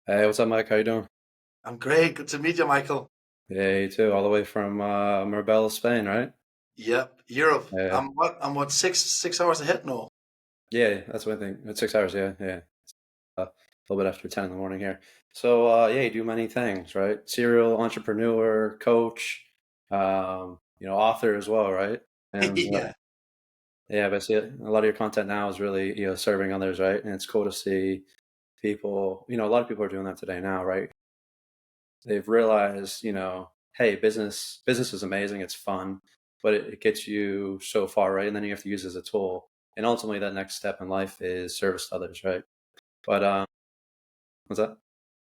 Hey, what's up, Mike? How you doing? I'm great. Good to meet you, Michael. Yeah, you too. All the way from Marbella, Spain, right? Yep, Europe. Yeah, I'm what, six hours ahead now. yeah. That's what I think. It's 6 hours. Yeah, yeah. A little bit after 10 in the morning here. So, yeah, you do many things, right? Serial entrepreneur, coach, author as well, right? And Yeah. yeah, but see, a lot of your content now is really, serving others, right? And it's cool to see people. A lot of people are doing that today now, right? They've realized, hey, business is amazing, it's fun, but it gets you so far, right? And then you have to use it as a tool. And ultimately that next step in life is service to others, right? But what's that?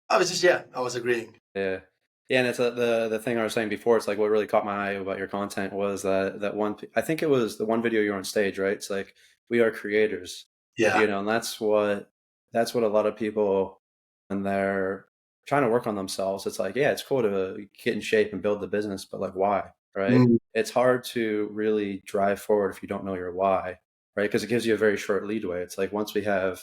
I was agreeing. Yeah. Yeah, and it's the thing I was saying before. It's like what really caught my eye about your content was that one. I think it was the one video you were on stage, right? It's like we are creators, Yeah. and that's what a lot of people when they're trying to work on themselves. It's like, yeah, it's cool to get in shape and build the business, but like, why, right? Mm. It's hard to really drive forward if you don't know your why, right? Because it gives you a very short leadway. It's like once we have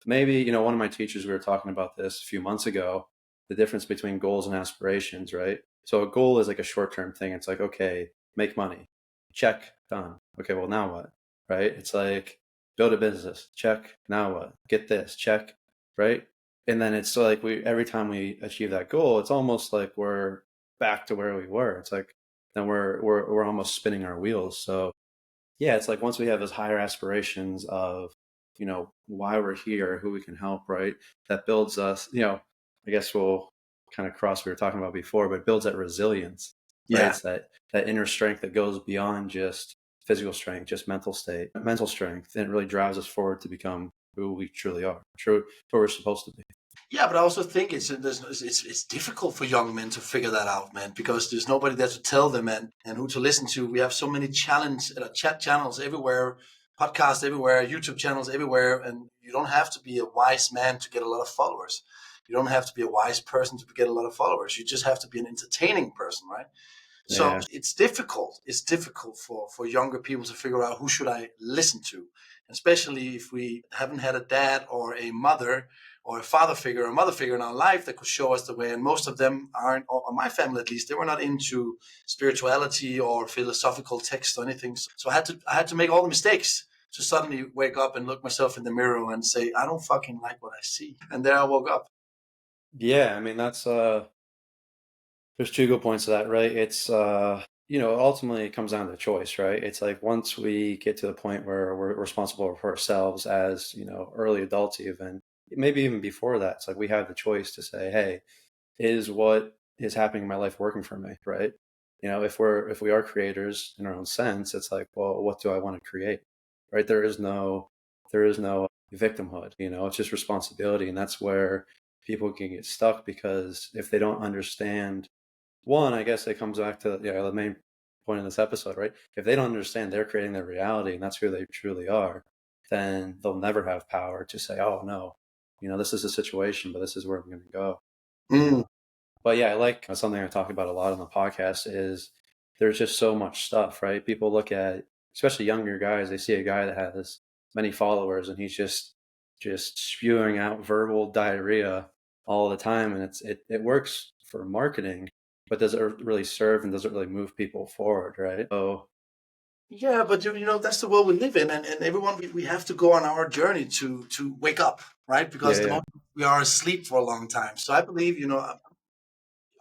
maybe, one of my teachers, we were talking about this a few months ago, the difference between goals and aspirations, right? So a goal is like a short-term thing. It's like, okay, make money. Check, done. Okay, well, now what? Right? It's like build a business. Check, now what? Get this, check, right? And then it's like we every time we achieve that goal, it's almost like we're back to where we were. It's like then we're almost spinning our wheels. So yeah, it's like once we have those higher aspirations of, why we're here, who we can help, right? That builds us, I guess we'll kind of cross what we were talking about before, but it builds that resilience, right? Yeah. It's that inner strength that goes beyond just physical strength, just mental strength, and it really drives us forward to become who we truly are, true, who we're supposed to be. Yeah, but I also think it's difficult for young men to figure that out, man, because there's nobody there to tell them and who to listen to. We have so many chat channels everywhere, podcasts everywhere, YouTube channels everywhere, and you don't have to be a wise man to get a lot of followers. You don't have to be a wise person to get a lot of followers. You just have to be an entertaining person, right? So Yeah, it's difficult. It's difficult for younger people to figure out who should I listen to, especially if we haven't had a dad or a mother or a father figure or a mother figure in our life that could show us the way. And most of them aren't, or my family at least, they were not into spirituality or philosophical text or anything. So I had to make all the mistakes to suddenly wake up and look myself in the mirror and say, I don't fucking like what I see. And there I woke up. yeah. I mean, that's there's two good points to that, right? It's ultimately it comes down to choice, right? It's like once we get to the point where we're responsible for ourselves as, early adults even, maybe even before that, it's like we have the choice to say, hey, is what is happening in my life working for me, right? If we are creators in our own sense, it's like, well, what do I want to create? Right? There is no victimhood, it's just responsibility. And that's where people can get stuck because if they don't understand one, I guess it comes back to the main point of this episode, right? If they don't understand they're creating their reality and that's who they truly are, then they'll never have power to say, "Oh no, this is a situation, but this is where I'm going to go." Mm. But yeah, I like something I talk about a lot on the podcast is there's just so much stuff, right? People look at, especially younger guys, they see a guy that has many followers and he's just spewing out verbal diarrhea all the time, and it works for marketing, but does it really serve and does it really move people forward, right? So Yeah, but that's the world we live in, and everyone we have to go on our journey to wake up, right? yeah, Because the yeah, moment we are asleep for a long time. So I believe,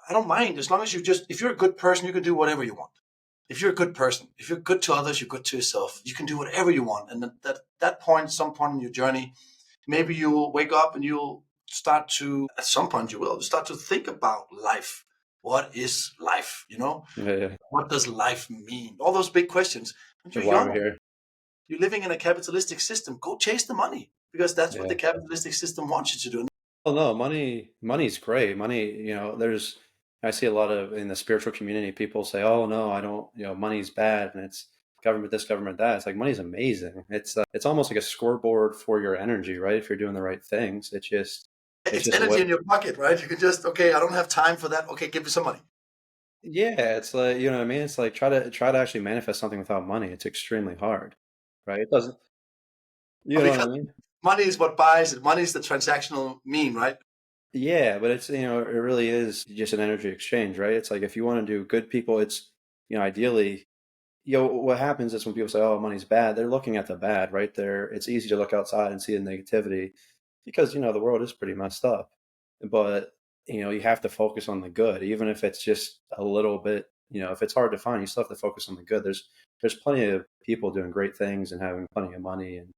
I don't mind as long as if you're a good person, you can do whatever you want. If you're a good person, if you're good to others, you're good to yourself. You can do whatever you want, and that point, some point in your journey, maybe you'll wake up and you'll start to, at some point, you will start to think about life. What is life? yeah, yeah. What does life mean? All those big questions. When you're Like why young, we're here. you're living in a capitalistic system. Go chase the money because that's what Yeah. the capitalistic system wants you to do. Oh no, money's great. Money, I see a lot of in the spiritual community, people say, "Oh no, I don't, money's bad and it's government this, government that." It's like money's amazing. It's almost like a scoreboard for your energy, right? If you're doing the right things, it's It's just energy what in your pocket, right? You can just, okay, I don't have time for that. Okay, give me some money. yeah, it's like, you know what I mean? It's like try to actually manifest something without money. It's extremely hard, right? It doesn't, you know what I Because mean? money is what buys it. Money is the transactional mean, right? Yeah, but it's, it really is just an energy exchange, right? It's like if you want to do good people, it's, ideally, what happens is when people say, "Oh, money's bad," they're looking at the bad, right? It's easy to look outside and see the negativity because, the world is pretty messed up. But, you have to focus on the good, even if it's just a little bit, if it's hard to find, you still have to focus on the good. There's plenty of people doing great things and having plenty of money and,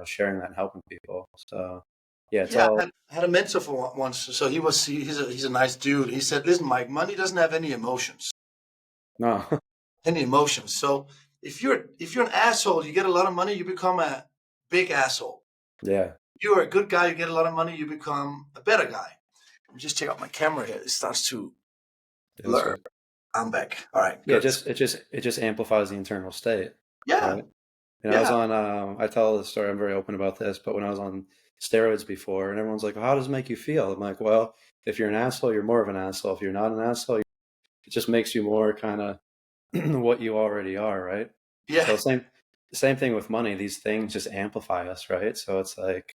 sharing that and helping people. So, yeah, it's Yeah, all I had a mentor for once. So he's a nice dude. He said, "Listen, Mike, money doesn't have any emotions. no, Any emotions. So if you're an asshole, you get a lot of money, you become a big asshole. yeah, You're a good guy, you get a lot of money, you become a better guy." Let me just check out my camera here. It starts to that's blur. good. I'm back. All right, Yeah, good. it just amplifies the internal state, Yeah, right? And I was yeah, on, I tell this story, I'm very open about this, but when I was on steroids before, and everyone's like, well, how does it make you feel? I'm like, well, if you're an asshole, you're more of an asshole. If you're not an asshole, it just makes you more kind of what you already are, right? yeah, So same thing with money. These things just amplify us, right? So it's like,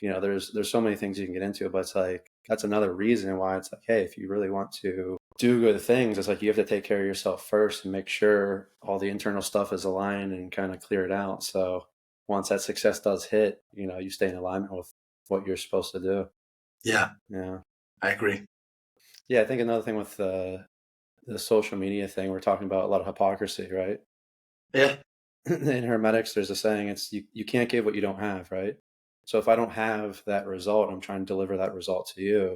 there's so many things you can get into, but it's like that's another reason why it's like, hey, if you really want to do good things, it's like you have to take care of yourself first and make sure all the internal stuff is aligned and kind of clear it out. So once that success does hit, you stay in alignment with what you're supposed to do. yeah. Yeah. I agree. Yeah, I think another thing with the social media thing, we're talking about a lot of hypocrisy, right? Yeah, In hermetics, there's a saying, it's you can't give what you don't have, right? So if I don't have that result, I'm trying to deliver that result to you,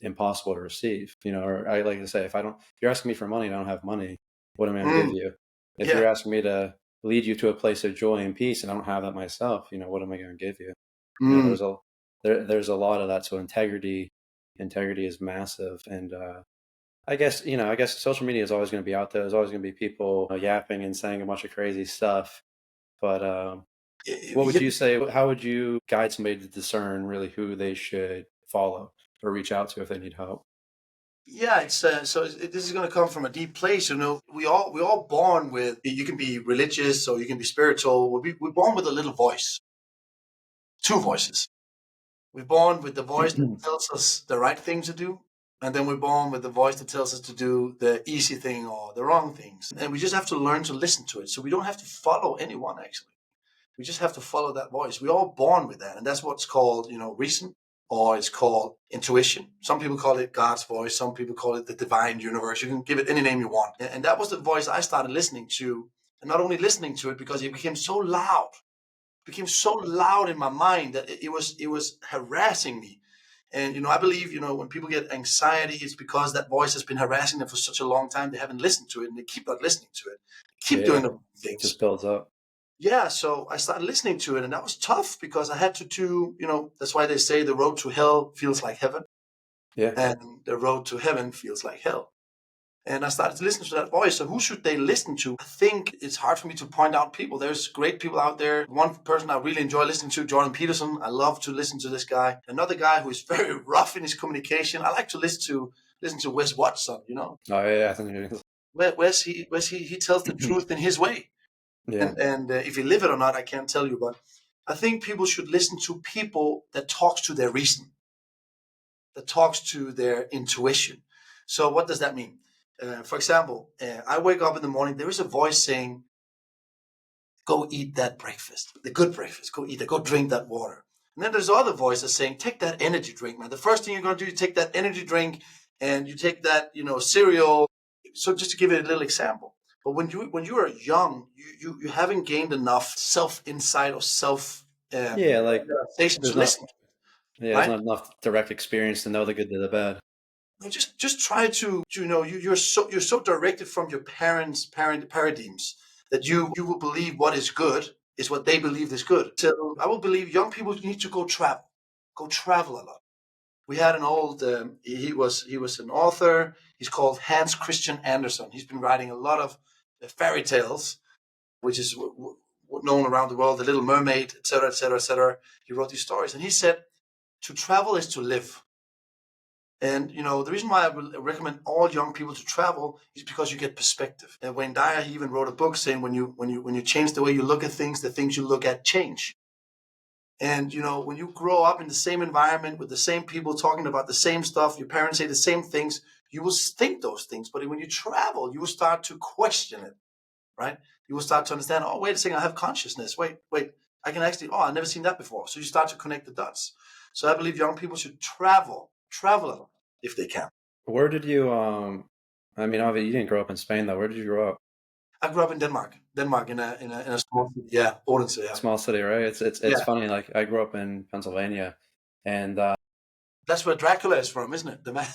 impossible to receive. Or I like to say, if you're asking me for money and I don't have money, what am I going to give mm, you? If yeah, you're asking me to lead you to a place of joy and peace and I don't have that myself, what am I going to give you? You know, mm, there's a there's a lot of that. So integrity is massive. And I guess social media is always going to be out there. There's always going to be people yapping and saying a bunch of crazy stuff. But what would yeah, you say? How would you guide somebody to discern really who they should follow or reach out to if they need help? yeah. This is going to come from a deep place. We all born with. You can be religious or you can be spiritual. We're born with a little voice, two voices. We're born with the voice that tells us the right thing to do, and then we're born with the voice that tells us to do the easy thing or the wrong things. And we just have to learn to listen to it. So we don't have to follow anyone, actually. We just have to follow that voice. We're all born with that. And that's what's called, reason, or it's called intuition. Some people call it God's voice. Some people call it the divine universe. You can give it any name you want. And that was the voice I started listening to. And not only listening to it, because it became so loud, in my mind that it was harassing me. And I believe when people get anxiety, it's because that voice has been harassing them for such a long time. They haven't listened to it, and they keep not listening to it. Keep Yeah, doing the wrong things. just builds up. Yeah, so I started listening to it, and that was tough because I had to do. That's why they say the road to hell feels like heaven, Yeah, and the road to heaven feels like hell. And I started to listen to that voice. So who should they listen to? I think it's hard for me to point out people. There's great people out there. One person I really enjoy listening to, Jordan Peterson. I love to listen to this guy. Another guy who is very rough in his communication. I like to listen to Wes Watson. oh yeah, I think it is. Wes he tells the truth in his way. Yeah, And if you live it or not, I can't tell you. But I think people should listen to people that talks to their reason, that talks to their intuition. So what does that mean? For example, I wake up in the morning. There is a voice saying, "Go eat that breakfast, the good breakfast. Go eat that. Go drink that water." And then there's other voices saying, "Take that energy drink, man. The first thing you're going to do, you take that energy drink, and you take that, cereal." So just to give it a little example. But when you are young, you haven't gained enough self insight or self yeah, like realization to there's not listen to it, yeah, there's right? not enough direct experience to know the good to the bad. Just try to you're so directed from your parent paradigms that you will believe what is good is what they believe is good. So I will believe young people need to go travel a lot. We had an old he was an author. He's called Hans Christian Andersen. He's been writing a lot of fairy tales, which is known around the world, The Little Mermaid, etc., etc., etc. He wrote these stories, and he said to travel is to live. And the reason why I will recommend all young people to travel is because you get perspective. And Wayne Dyer, he even wrote a book saying when you change the way you look at things, the things you look at change. And when you grow up in the same environment with the same people talking about the same stuff, your parents say the same things, you will think those things. But when you travel, you will start to question it, right? You will start to understand, oh, wait a second, I have consciousness. Wait, I can actually, oh, I've never seen that before. So you start to connect the dots. So I believe young people should travel a lot if they can. Where did you I mean, obviously you didn't grow up in Spain though. Where did you grow up? I grew up in Denmark in a small city. Yeah, Odense. Yeah, Small city, right? It's yeah. funny. Like I grew up in Pennsylvania, and That's where Dracula is from, isn't it? The man.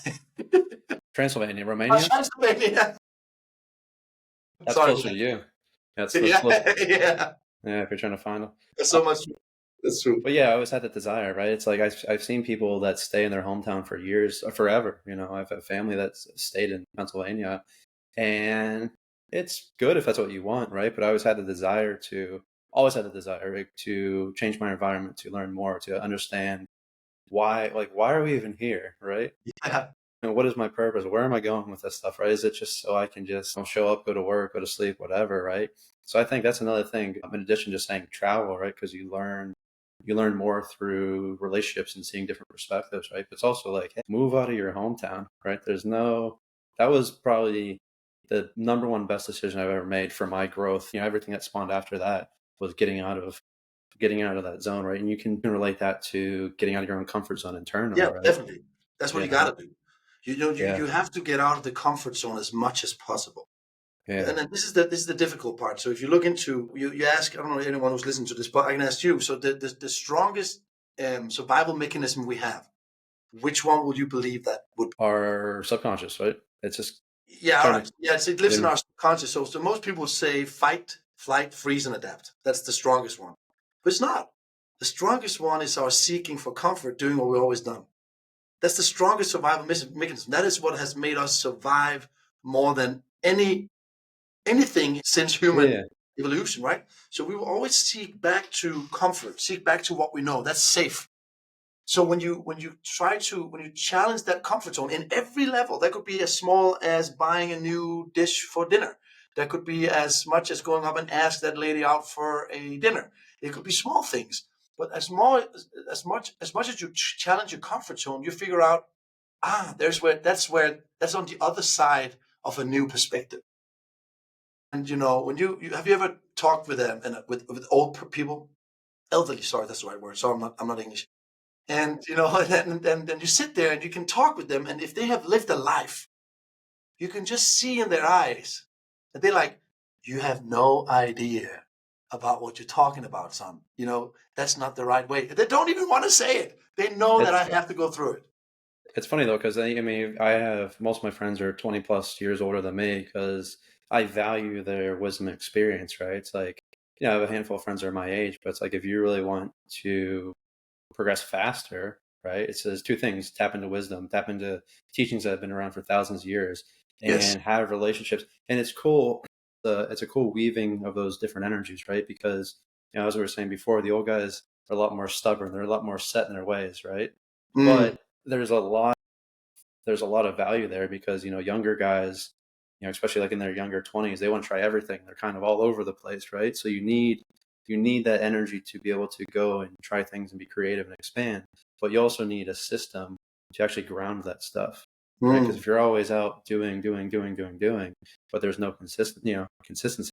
Transylvania, Oh, Romania. Transylvania. That's Sorry. closer to you. That's Yeah, close. yeah. Yeah, if you're trying to find them. That's so much. That's true. But yeah, I always had that desire, right? It's like I've seen people that stay in their hometown for years, forever. You know, I have a family that's stayed in Pennsylvania, and it's good if that's what you want, right? But I always had the desire, right, to change my environment, to learn more, to understand why are we even here, right? Yeah, And what is my purpose? Where am I going with this stuff, right? Is it just so I can just show up, go to work, go to sleep, whatever, right? So I think that's another thing, in addition to saying travel, right? Because you learn more through relationships and seeing different perspectives, right? But it's also like, hey, move out of your hometown, right? That was probably the number one best decision I've ever made for my growth. You know, everything that spawned after that was getting out of that zone, right? And you can relate that to getting out of your own comfort zone internally, yeah, right? definitely. That's what You you know, got to do. You yeah, have to get out of the comfort zone as much as possible. And yeah. then this is the difficult part. So if you look into you ask, I don't know anyone who's listening to this, but I can ask you. So the strongest survival mechanism we have, which one would you believe that would? Our subconscious, right? It's just Yeah, all trying right. to Yeah, it lives in live. our subconscious. So most people say fight, flight, freeze, and adapt. That's the strongest one. But it's not. The strongest one is our seeking for comfort, doing what we've always done. That's the strongest survival mechanism. That is what has made us survive more than anything since human Yeah, evolution, right? So we will always seek back to comfort, seek back to what we know. That's safe. So when you challenge that comfort zone in every level, that could be as small as buying a new dish for dinner. That could be as much as going up and ask that lady out for a dinner. It could be small things, but as much as you challenge your comfort zone, you figure out that's on the other side of a new perspective. And when you have you ever talked with them and with old people, elderly? Sorry, that's the right word. Sorry, I'm not English. And then you sit there and you can talk with them, and if they have lived a life, you can just see in their eyes that they're like, "You have no idea about what you're talking about, son. That's not the right way." They don't even want to say it. They know that it's I have to go through it. it's funny though because I mean I have most of my friends are 20 plus years older than me because I value their wisdom and experience, right? It's like I have a handful of friends that are my age, but it's like if you really want to progress faster, right? It says two things: tap into wisdom, tap into teachings that have been around for thousands of years, Yes. and have relationships. And it's cool. It's a cool weaving of those different energies, right? Because as we were saying before, the old guys are a lot more stubborn. They're a lot more set in their ways, right? Mm, But there's a lot of value there because younger guys, especially like in their younger 20s, they want to try everything. They're kind of all over the place, right? So you need that energy to be able to go and try things and be creative and expand, but you also need a system to actually ground that stuff, right? Because mm, if you're always out doing, but there's no consistency,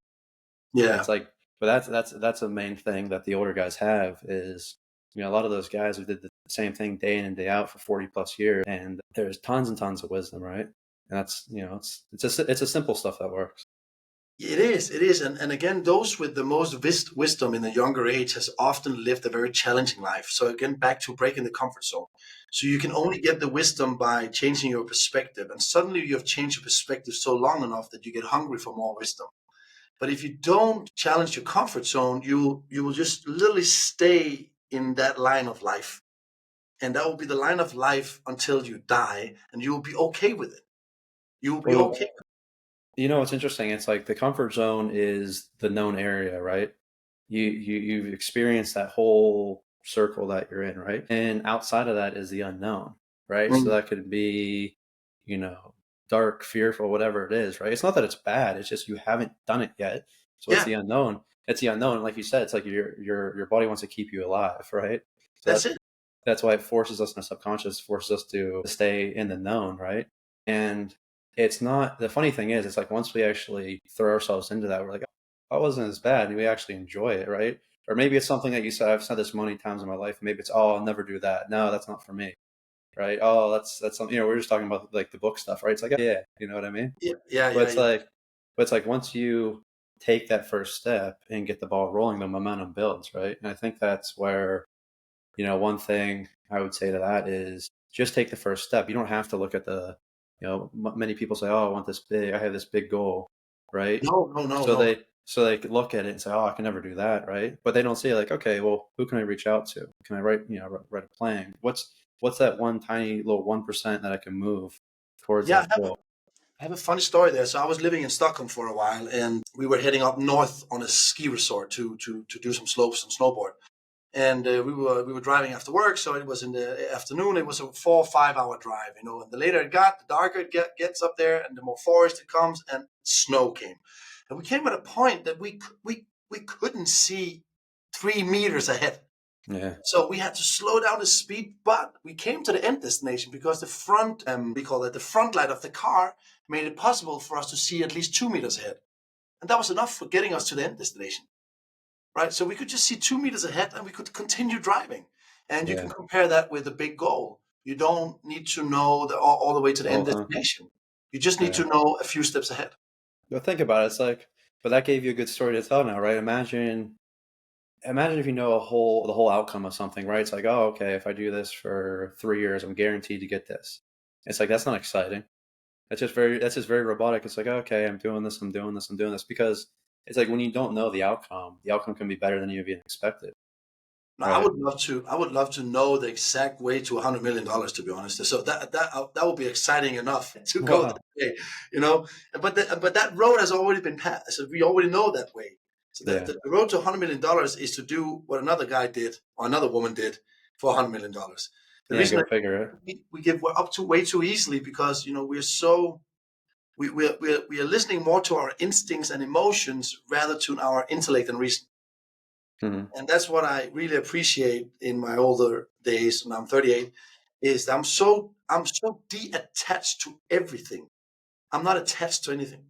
yeah. it's like, but that's a main thing that the older guys have is, a lot of those guys who did the same thing day in and day out for 40 plus years, and there's tons and tons of wisdom, right? And that's, it's a simple stuff that works. It is. And again, those with the most wisdom in a younger age has often lived a very challenging life. So again, back to breaking the comfort zone. So you can only get the wisdom by changing your perspective. And suddenly you have changed your perspective so long enough that you get hungry for more wisdom. But if you don't challenge your comfort zone, you will just literally stay in that line of life. And that will be the line of life until you die, and you will be okay with it. You will be Well, okay. what's interesting? It's like the comfort zone is the known area, right? You've experienced that whole circle that you're in, right? And outside of that is the unknown, right? So Mm, that could be, you know, dark, fearful, whatever it is, right? It's not that it's bad, it's just you haven't done it yet. So it's yeah. the unknown. it's the unknown. Like you said, it's like your body wants to keep you alive, right? So That's it. that's why it forces us in the subconscious, forces us to stay in the known, right? And it's not the funny thing is, it's like once we actually throw ourselves into that, we're like, oh, that wasn't as bad. And we actually enjoy it, right? Or maybe it's something that you said, I've said this many times in my life. Maybe it's, oh, I'll never do that. No, that's not for me, right? Oh, that's something, we're just talking about like the book stuff, right? It's like, yeah, you know what I mean? Yeah, yeah, But yeah, it's yeah. like, but it's like once you take that first step and get the ball rolling, the momentum builds, right? And I think that's where, one thing I would say to that is just take the first step. You don't have to look at many people say, "Oh, I want this big. I have this big goal," right? No, no, no, So no. they could look at it and say, "Oh, I can never do that," right? But they don't say like, "Okay, well, who can I reach out to? Can I write a plan? What's that one tiny little 1% that I can move towards Yeah, that goal?" I have a funny story there. So I was living in Stockholm for a while, and we were heading up north on a ski resort to do some slopes and snowboard. And we were driving after work, so it was in the afternoon. It was a 4 or 5 hour drive, And the later it got, the darker it gets up there, and the more forest it comes, and snow came. And we came at a point that we couldn't see 3 meters ahead. Yeah, So we had to slow down the speed, but we came to the end destination because the front, we call it the front light of the car, made it possible for us to see at least 2 meters ahead. And that was enough for getting us to the end destination, right? So we could just see 2 meters ahead and we could continue driving. And you can yeah, compare that with a big goal. You don't need to know all the way to the the end whole time. destination. You just need Yeah. to know a few steps ahead. But think about it. It's like, but that gave you a good story to tell now, right? Imagine if you know the whole outcome of something, right? It's like, oh, okay, if I do this for 3 years, I'm guaranteed to get this. It's like that's not exciting. That's just very robotic. It's like, okay, I'm doing this, I'm doing this, I'm doing this, because it's like when you don't know the outcome can be better than you even expected, Now, I right? would love to. I would love to know the exact way to $100 million. To be honest, so that would be exciting enough to go that Wow. way, you know. But that road has already been passed. So we already know that way. So Yeah. the road to $100 million is to do what another guy did or another woman did for $100 million. The Yeah, reason go that figure it. we give up to way too easily because we're so we are listening more to our instincts and emotions rather to our intellect and reason. Hmm. And that's what I really appreciate in my older days. When I'm 38, is I'm so de-attached to everything. I'm not attached to anything,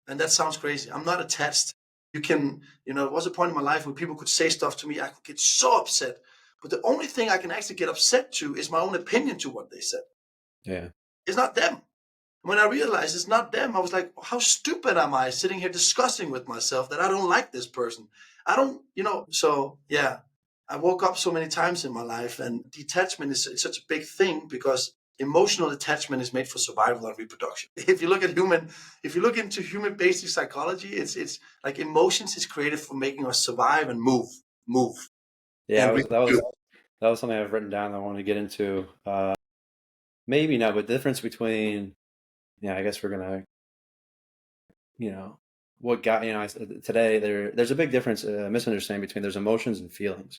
and that sounds crazy. I'm not attached. There was a point in my life where people could say stuff to me. I could get so upset, but the only thing I can actually get upset to is my own opinion to what they said. Yeah. It's not them. When I realized it's not them, I was like, how stupid am I sitting here discussing with myself that I don't like this person? I don't, so yeah, I woke up so many times in my life, and detachment is it's such a big thing because emotional attachment is made for survival and reproduction. If you look into human basic psychology, it's like emotions is created for making us survive and move, Yeah, and I was that reproduce. was that was something I've written down that I want to get into. Maybe not, but the difference between, yeah, I guess we're gonna, you know, what got, today there's a big difference, misunderstanding between there's emotions and feelings,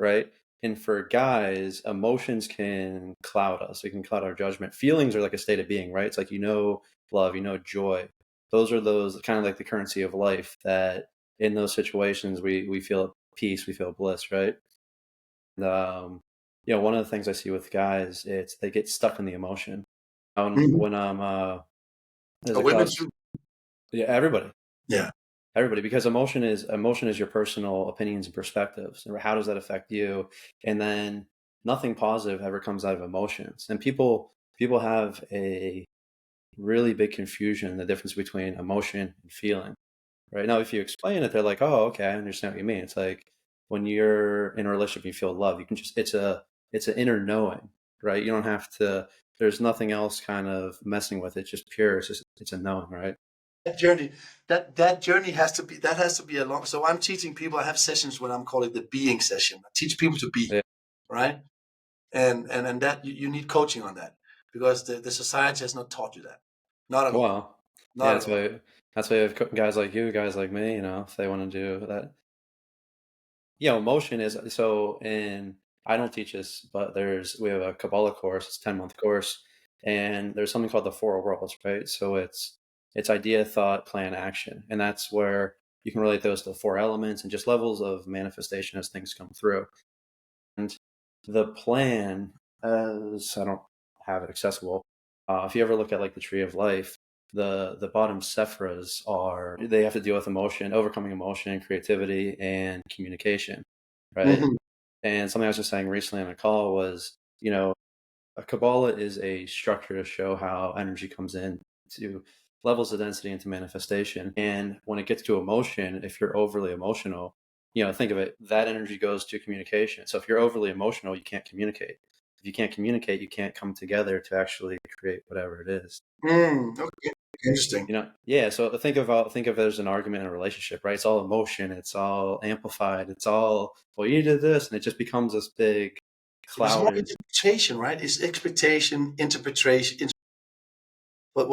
right? And for guys, emotions can cloud us. It can cloud our judgment. Feelings are like a state of being, right? It's like, love, joy. Those kind of like the currency of life that in those situations we feel peace, we feel bliss, right? And, one of the things I see with guys, it's they get stuck in the emotion. Mhm. When there's a Women class, too. yeah, Yeah. everybody, because emotion is your personal opinions and perspectives, and how does that affect you? And then nothing positive ever comes out of emotions, and people have a really big confusion in the difference between emotion and feeling. Right now, if you explain it, they're like, "Oh, okay, I understand what you mean." It's like when you're in a relationship, you feel love. You can just it's an inner knowing, right? You don't have to. There's nothing else kind of messing with it. It's just pure. It's a knowing, right? That journey, that journey has to be a long. So I'm teaching people. I have sessions when I'm calling the being session. I teach people to be, Yeah. right, and that you need coaching on that because the society has not taught you that, not at all, Well, yeah. not at all. That's why you have guys like you, guys like me. If they want to do that, emotion is so. And I don't teach this, but we have a Kabbalah course. It's a 10-month course, and there's something called the four worlds, right? So it's idea, thought, plan, action, and that's where you can relate those to the four elements and just levels of manifestation as things come through. And the plan, as I don't have it accessible, if you ever look at like the tree of life, the bottom sephras are they have to deal with emotion, overcoming emotion, creativity, and communication, right? Hmm. And something I was just saying recently on a call was, a Kabbalah is a structure to show how energy comes in to levels of density into manifestation. And when it gets to emotion, if you're overly emotional, think of it, that energy goes to communication. So if you're overly emotional, you can't communicate. If you can't communicate, you can't come together to actually create whatever it is. Mm, okay, interesting. Yeah. So think of it as an argument in a relationship, right? It's all emotion. It's all amplified. It's all, well, you did this, and it just becomes this big It was more clouded. interpretation, right? It's expectation, interpretation. But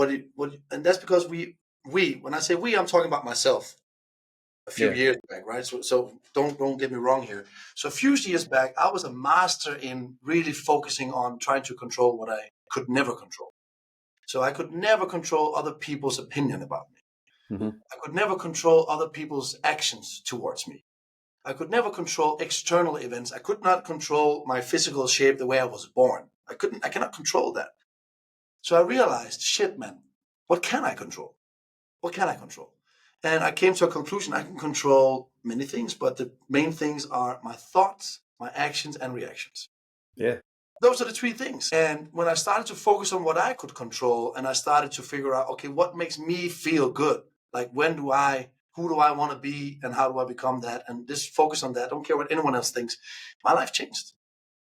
and that's because when I say we, I'm talking about myself. A few Yeah. years back, right? So don't get me wrong here. So a few years back, I was a master in really focusing on trying to control what I could never control. So I could never control other people's opinion about me. Hmm. I could never control other people's actions towards me. I could never control external events. I could not control my physical shape the way I was born. I cannot control that. So I realized, shit, man, what can I control? What can I control? And I came to a conclusion I can control many things, but the main things are my thoughts, my actions, and reactions. Yeah. Those are the three things. And when I started to focus on what I could control and I started to figure out, okay, what makes me feel good? Like, who do I want to be, and how do I become that? And just focus on that. I don't care what anyone else thinks. My life changed.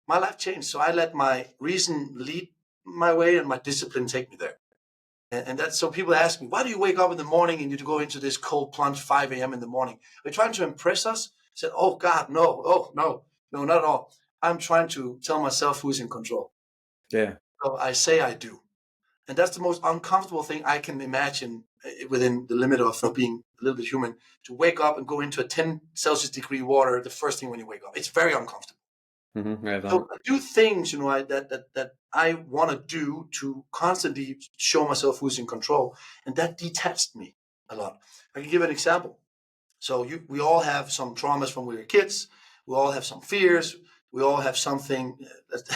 My life changed. So I let my reason lead my way and my discipline take me there. And that's so people ask me, why do you wake up in the morning and you go into this cold plunge 5 a.m. in the morning? Are you trying to impress us? I said, oh God, no. Oh, no, no, not at all. I'm trying to tell myself who's in control. Yeah. So I say I do. And that's the most uncomfortable thing I can imagine within the limit of being a little bit human to wake up and go into a 10 Celsius degree water the first thing when you wake up. It's very uncomfortable. I've done So it. I do things, that I want to do to constantly show myself who's in control, and that detached me a lot. I can give an example. So we all have some traumas from when we were kids. We all have some fears. We all have something.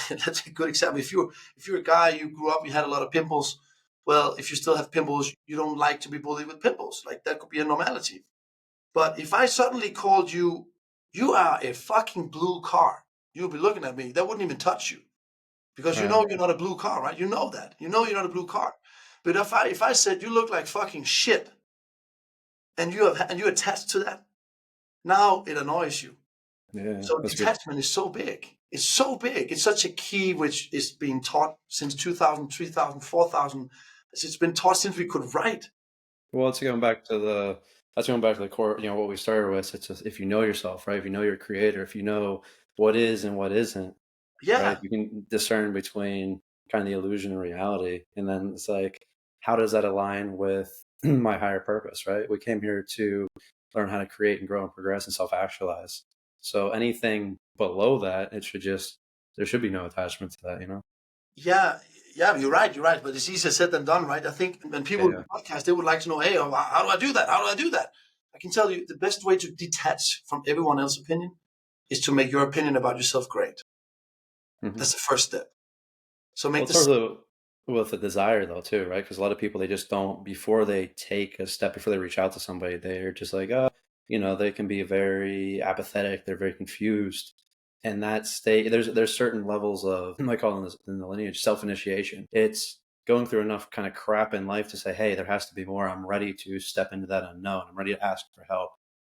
That's a good example. If you're a guy, you grew up, you had a lot of pimples. Well, if you still have pimples, you don't like to be bullied with pimples. Like that could be a normality. But if I suddenly called you, you are a fucking blue car, you'll be looking at me. That wouldn't even touch you because you Right. know you're not a blue car, right? You know that. You know you're not a blue car. But if I said you look like fucking shit and you attach to that, now it annoys you. Yeah. So That's good. detachment is so big. It's so big. It's such a key which is being taught since 2000, 3000, 4000. It's been taught since we could write. Well, that's going back to the core, what we started with. It's just, if you know yourself, right? If you know your creator, if you know what is and what isn't, right? Yeah, You can discern between kind of the illusion and reality. And then it's like, how does that align with my higher purpose, right? We came here to learn how to create and grow and progress and self-actualize. So anything below that, there should be no attachment to that. yeah, yeah. You're right. You're right. But it's easier said than done, right? I think when people do Yeah. podcasts, they would like to know, hey, how do I do that? How do I do that? I can tell you the best way to detach from everyone else's opinion is to make your opinion about yourself great. Hmm. That's the first step. So Well, make it's this. sort with a desire though too, right? Because a lot of people they just don't before they take a step before they reach out to somebody, they're just like, oh, they can be very apathetic, they're very confused, and that state there's certain levels of I call them this in the lineage self-initiation. It's going through enough kind of crap in life to say, hey, there has to be more. I'm ready to step into that unknown. I'm ready to ask for help,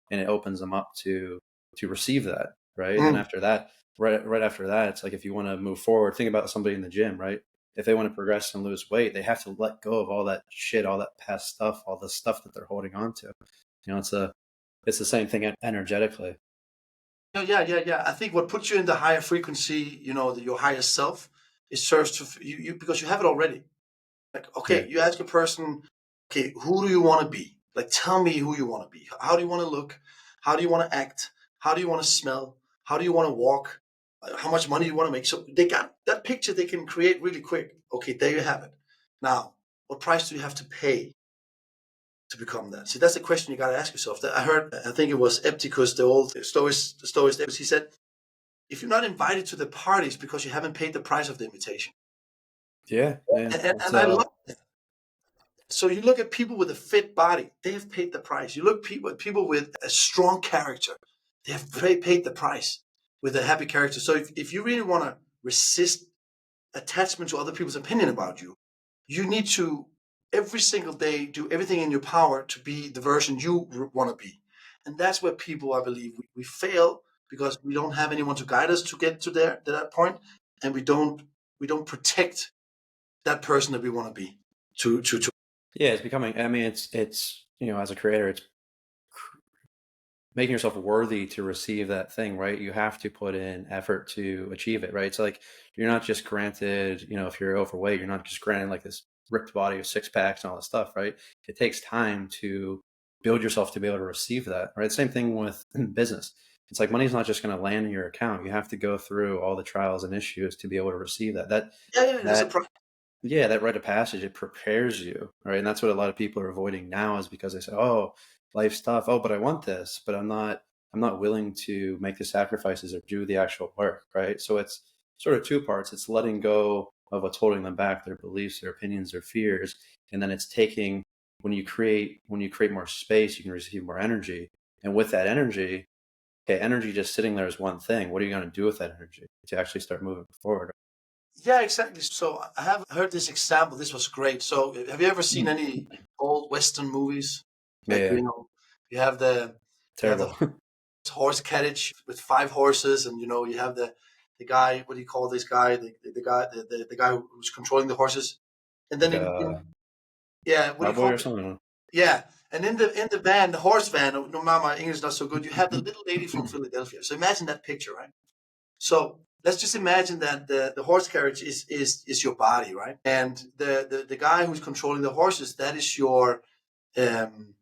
and it opens them up to receive that, right? And then Mm, after that, right after that, it's like if you want to move forward, think about somebody in the gym, right? If they want to progress and lose weight, they have to let go of all that shit, all that past stuff, all the stuff that they're holding on to. It's the same thing energetically. yeah, yeah, yeah. I think what puts you in the higher frequency, your higher self, it serves to you because you have it already. Like, Yeah. okay, you ask a person, okay, who do you want to be? Like, tell me who you want to be. How do you want to look? How do you want to act? How do you want to smell? How do you want to walk? How much money you want to make? So they got that picture they can create really quick. Okay, there you have it. Now, what price do you have to pay to become that? See, that's the question you got to ask yourself. I heard, I think it was Epictetus, the old Stoic, he said, if you're not invited to the parties because you haven't paid the price of the invitation. Yeah, yeah. And I love that. So you look at people with a fit body, they have paid the price. You look people with a strong character, they have paid the price with a happy character. So if you really want to resist attachment to other people's opinion about you, you need to every single day do everything in your power to be the version you want to be. And that's where people, I believe, we fail because we don't have anyone to guide us to get to that point, and we don't protect that person that we want to be. To Yeah, it's becoming. I mean, it's as a creator, it's making yourself worthy to receive that thing, right? You have to put in effort to achieve it, right? It's like you're not just granted, if you're overweight, you're not just granted like this ripped body with six packs and all that stuff, right? It takes time to build yourself to be able to receive that, right? Same thing with business. It's like money's not just going to land in your account. You have to go through all the trials and issues to be able to receive that. That Yeah, yeah, there's a that that rite of passage, it prepares you, right? And that's what a lot of people are avoiding now is because they say, "Oh, life's tough. Oh, but I want this, but I'm not willing to make the sacrifices or do the actual work," right? So it's sort of two parts. It's letting go of what's holding them back, their beliefs, their opinions, their fears, and then it's taking when you create more space, you can receive more energy. And with that energy, okay, energy just sitting there is one thing. What are you going to do with that energy to actually start moving forward? Yeah, exactly. So I have heard this example. This was great. So have you ever seen Mm. any old Western movies? Yeah, Like, yeah. you have the you have the Terrible. horse carriage with five horses, and you have the guy. What do you call this guy? The guy the guy who's controlling the horses. And then Like yeah, what do you cowboy call or it? something. Yeah, and in the van, the horse van. No, my English is not so good. You have the little lady from Philadelphia. So imagine that picture, right? So let's just imagine that the horse carriage is your body, right? And the guy who's controlling the horses, um,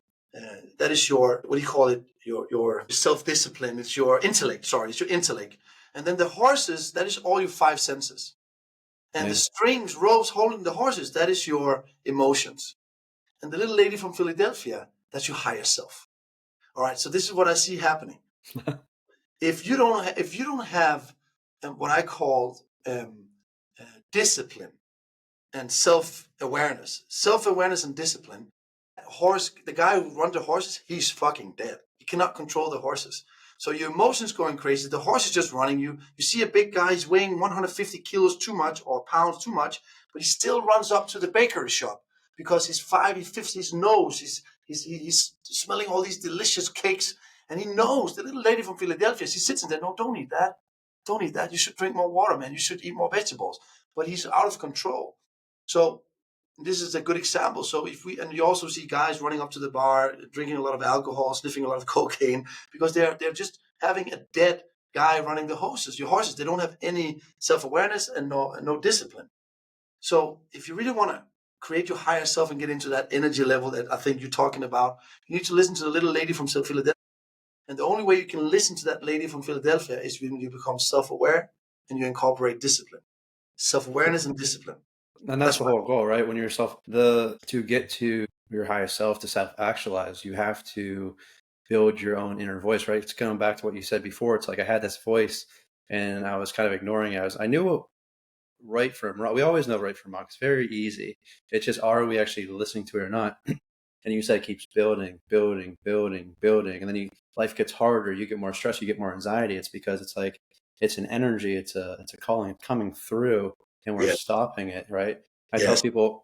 that is your, what do you call it? Your self discipline. It's your intellect. Sorry, it's your intellect. And then the horses, that is all your five senses. And the Yeah. strings, ropes holding the horses, that is your emotions. And the little lady from Philadelphia, that's your higher self. All right. So this is what I see happening. If you don't have what I call uh, discipline and self awareness and discipline, the guy who runs the horses, he's fucking dead. He cannot control the horses. So your emotions going crazy. The horse is just running you. You see a big guy, he's weighing 150 kilos too much or pounds too much, but he still runs up to the bakery shop because he fifths his nose. He's smelling all these delicious cakes, and he knows the little lady from Philadelphia. She sits in there. No, don't eat that. Don't eat that. You should drink more water, man. You should eat more vegetables. But he's out of control. So this is a good example. So and you also see guys running up to the bar, drinking a lot of alcohol, sniffing a lot of cocaine, because they're just having a dead guy running the horses. Your horses, they don't have any self awareness and no discipline. So if you really want to create your higher self and get into that energy level that I think you're talking about, you need to listen to the little lady from Philadelphia. And the only way you can listen to that lady from Philadelphia is when you become self aware and you incorporate discipline, self awareness and discipline. And that's That's the why. whole goal, right? When you're to get to your higher self, to self actualize, you have to build your own inner voice, right? It's going back to what you said before. It's like I had this voice and I was kind of ignoring it. I knew what right from wrong. We always know right from wrong. It's very easy. It's just, are we actually listening to it or not? And you said it keeps building, building, building, building, and then life gets harder. You get more stress, you get more anxiety. It's because it's like it's an energy, it's a calling coming through, and we're Yeah. stopping it, right? I tell Yes. people,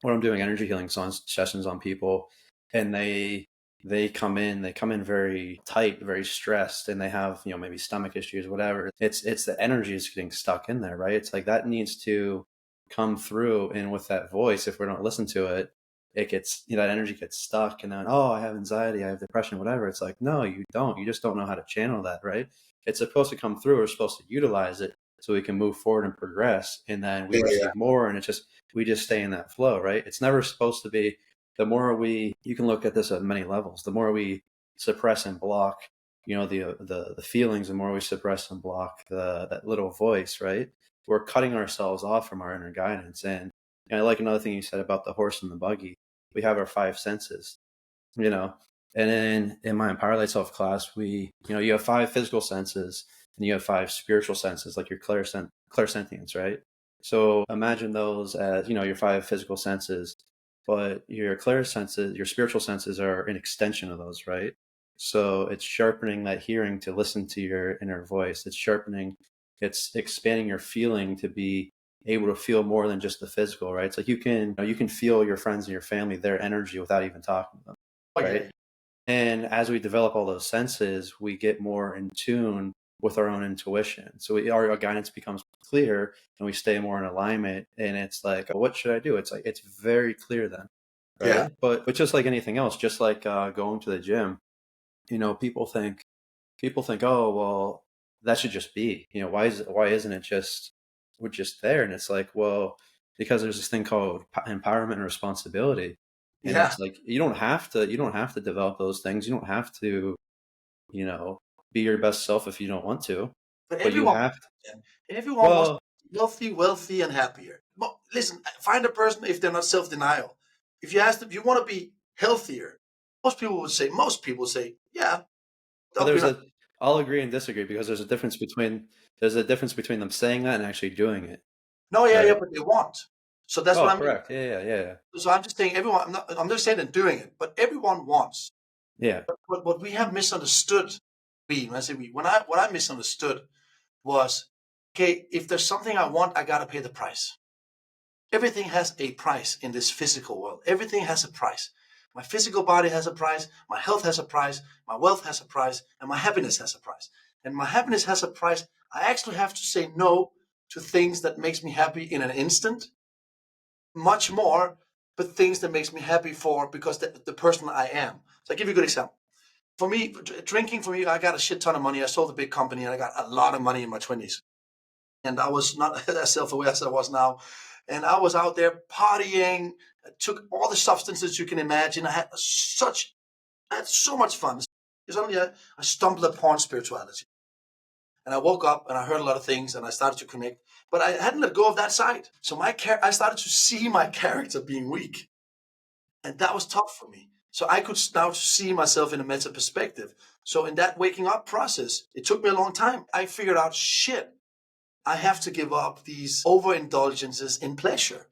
when I'm doing energy healing sessions on people, and they come in very tight, very stressed, and they have maybe stomach issues, whatever. It's the energy is getting stuck in there, right? It's like that needs to come through, and with that voice, if we don't listen to it, it gets that energy gets stuck, and then, oh, I have anxiety, I have depression, whatever. It's like, no, you don't. You just don't know how to channel that, right? It's supposed to come through. We're supposed to utilize it so we can move forward and progress, and then we Yeah, yeah. receive more, and we just stay in that flow, right? It's never supposed to be. You can look at this at many levels. The more we suppress and block, the feelings, the more we suppress and block that little voice, right? We're cutting ourselves off from our inner guidance. And I like another thing you said about the horse and the buggy. we have our five senses, you know. And then in my Empower Thyself class, you have five physical senses and you have five spiritual senses, like your clairsentience, right? So imagine those as, your five physical senses, but your clairsenses, your spiritual senses are an extension of those, right? So it's sharpening that hearing to listen to your inner voice. It's expanding your feeling to be able to feel more than just the physical, right? It's like you can feel your friends and your family, their energy without even talking to them, Oh yeah, right? And as we develop all those senses, we get more in tune with our own intuition. So our guidance becomes clear and we stay more in alignment. And it's like, what should I do? It's like, it's very clear then, yeah, right? But just like anything else, just like going to the gym, people think, oh, well, that should just be, why isn't it just, we're just there? And it's like, well, because there's this thing called empowerment and responsibility. And yeah. it's like, you don't have to develop those things. You don't have to, you know, be your best self if you don't want to, But but you everyone, have to. everyone wants Well, to be healthy, wealthy, and happier. But listen, find a person if they're not self-denial. If you ask them, you want to be healthier, most people would say, yeah, well, that'll be nice. I'll agree and disagree because there's a difference between them saying that and actually doing it, No, yeah, yeah, right? but they want. So that's what Oh, I mean. correct. Yeah, yeah, yeah, yeah. So I'm just saying, everyone. I'm not saying they're doing it, but everyone wants. Yeah. But what we have misunderstood, when I say we, what I misunderstood was, okay, if there's something I want, I gotta pay the price. Everything has a price in this physical world. Everything has a price. My physical body has a price, my health has a price, my wealth has a price, and my happiness has a price. And my happiness has a price. I actually have to say no to things that makes me happy in an instant, much more, but things that makes me happy for because the person I am. So I'll give you a good example. For me, drinking for me, I got a shit ton of money. I sold a big company and I got a lot of money in my 20s. And I was not as self-aware as I was now. And I was out there partying, I took all the substances you can imagine. I had so much fun. Suddenly I stumbled upon spirituality. And I woke up and I heard a lot of things and I started to connect. But I hadn't let go of that side. So I started to see my character being weak. And that was tough for me. So I could now see myself in a meta perspective. So in that waking up process, it took me a long time. I figured out, shit, I have to give up these overindulgences in pleasure.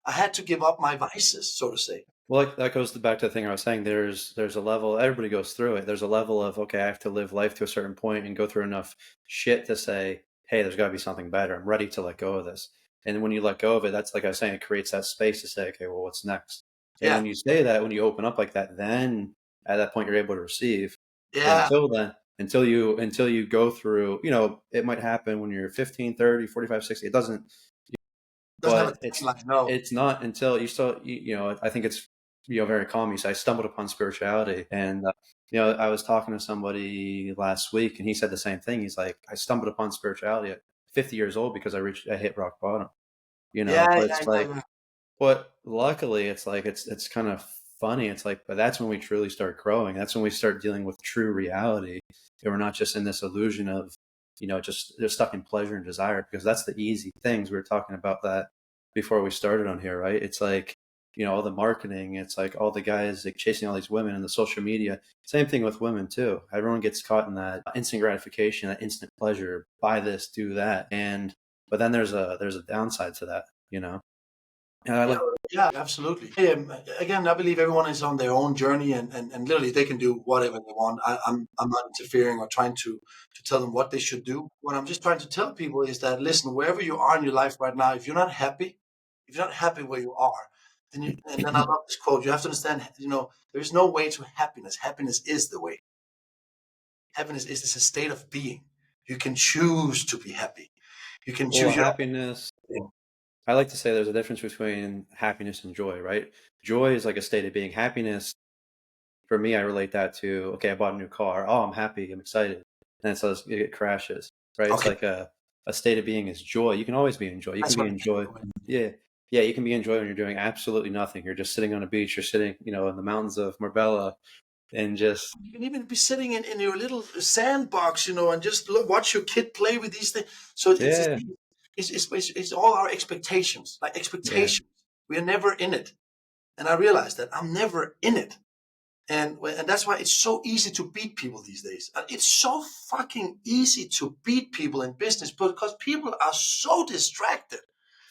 I had to give up my vices, so to say. Well, that goes back to the thing I was saying. There's a level, everybody goes through it. There's a level of, okay, I have to live life to a certain point and go through enough shit to say, hey, there's got to be something better. I'm ready to let go of this. And when you let go of it, that's like I was saying, it creates that space to say, okay, well, what's next? And Yeah, when you say that, when you open up like that, then at that point you're able to receive. But yeah. until you go through, it might happen when you're 15, 30, 45, 60. It doesn't, Doesn't have a but it's timeline, no. it's not until you still I think it's very calm. You say I stumbled upon spirituality, and I was talking to somebody last week and he said the same thing. He's like, I stumbled upon spirituality at 50 years old because I hit rock bottom, Yeah, but yeah, it's yeah, like, yeah. but luckily, it's like it's kind of funny. It's like, but that's when we truly start growing. That's when we start dealing with true reality, and we're not just in this illusion of, just stuck in pleasure and desire. Because that's the easy things. We were talking about that before we started on here, right? It's like, all the marketing. It's like all the guys like chasing all these women and the social media. Same thing with women too. Everyone gets caught in that instant gratification, that instant pleasure. Buy this, do that, and but then there's a downside to that, and I Yeah, like. yeah, absolutely. Again, I believe everyone is on their own journey, and literally they can do whatever they want. I'm not interfering or trying to tell them what they should do. What I'm just trying to tell people is that, listen, wherever you are in your life right now, if you're not happy where you are, and then I love this quote. You have to understand, there is no way to happiness. Happiness is the way. Happiness is a state of being. You can choose to be happy. You can Well, choose your happiness, own. I like to say there's a difference between happiness and joy, right? Joy is like a state of being. Happiness, for me, I relate that to, okay, I bought a new car. Oh, I'm happy. I'm excited. And so it crashes, right? It's Okay, like a state of being is joy. You can always be in joy. You can that's be what in I joy. mean. Yeah. Yeah. You can be in joy when you're doing absolutely nothing. You're just sitting on a beach. You're sitting, in the mountains of Marbella and just, You can even be sitting in your little sandbox, and just watch your kid play with these things. So yeah. it's all our expectations, like Yeah. expectations. We are never in it. And I realized that I'm never in it. And that's why it's so easy to beat people these days. It's so fucking easy to beat people in business because people are so distracted.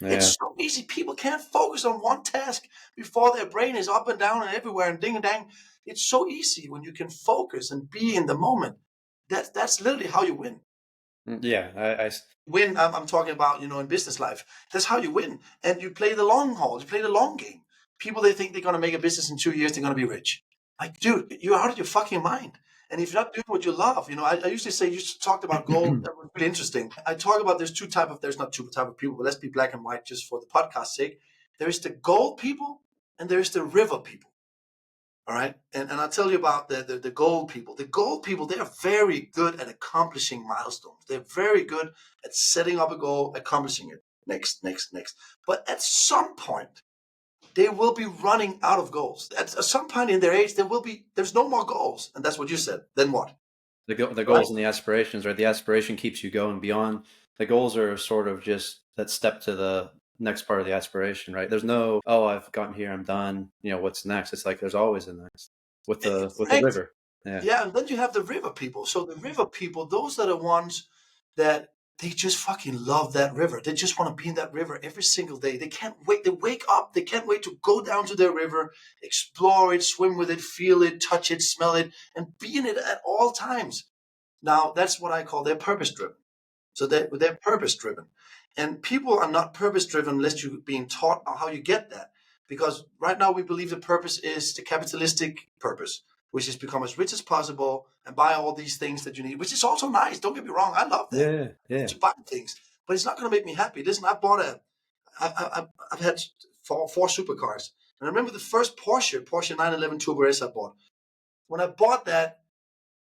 Yeah. It's so easy. People can't focus on one task before their brain is up and down and everywhere and ding and dang. It's so easy when you can focus and be in the moment. That's literally how you win. Yeah. Win. I'm talking about in business life. That's how you win, and you play the long haul. You play the long game. People they think they're gonna make a business in 2 years. They're gonna be rich. Like, dude, you're out of your fucking mind. And if you're not doing what you love, I usually say you talked about gold. That was really interesting. I talk about there's not two type of people, but let's be black and white just for the podcast sake. There is the gold people and there is the river people. All right. And I'll tell you about the gold people. The gold people, they are very good at accomplishing milestones. They're very good at setting up a goal, accomplishing it. Next, next, next. But at some point, they will be running out of goals. At some point in their age, there's no more goals. And that's what you said. Then what? The Right? goals and the aspirations, right? The aspiration keeps you going beyond. The goals are sort of just that step to the next part of the aspiration, right? There's no, oh, I've gotten here, I'm done. What's next? It's like there's always a next with the Correct. river. Yeah. Yeah, and then you have the river people. So the river people, those are the ones that they just fucking love that river. They just want to be in that river every single day. They can't wait. They wake up. They can't wait to go down to their river, explore it, swim with it, feel it, touch it, smell it, and be in it at all times. Now, that's what I call their purpose driven. So they're purpose driven. And people are not purpose driven unless you're being taught how you get that. Because right now we believe the purpose is the capitalistic purpose, which is become as rich as possible and buy all these things that you need, which is also nice. Don't get me wrong. I love that. Yeah. I love Yeah. to buy things, but it's not going to make me happy. Listen, I've had four supercars. And I remember the first Porsche 911 Turbo S I bought. When I bought that,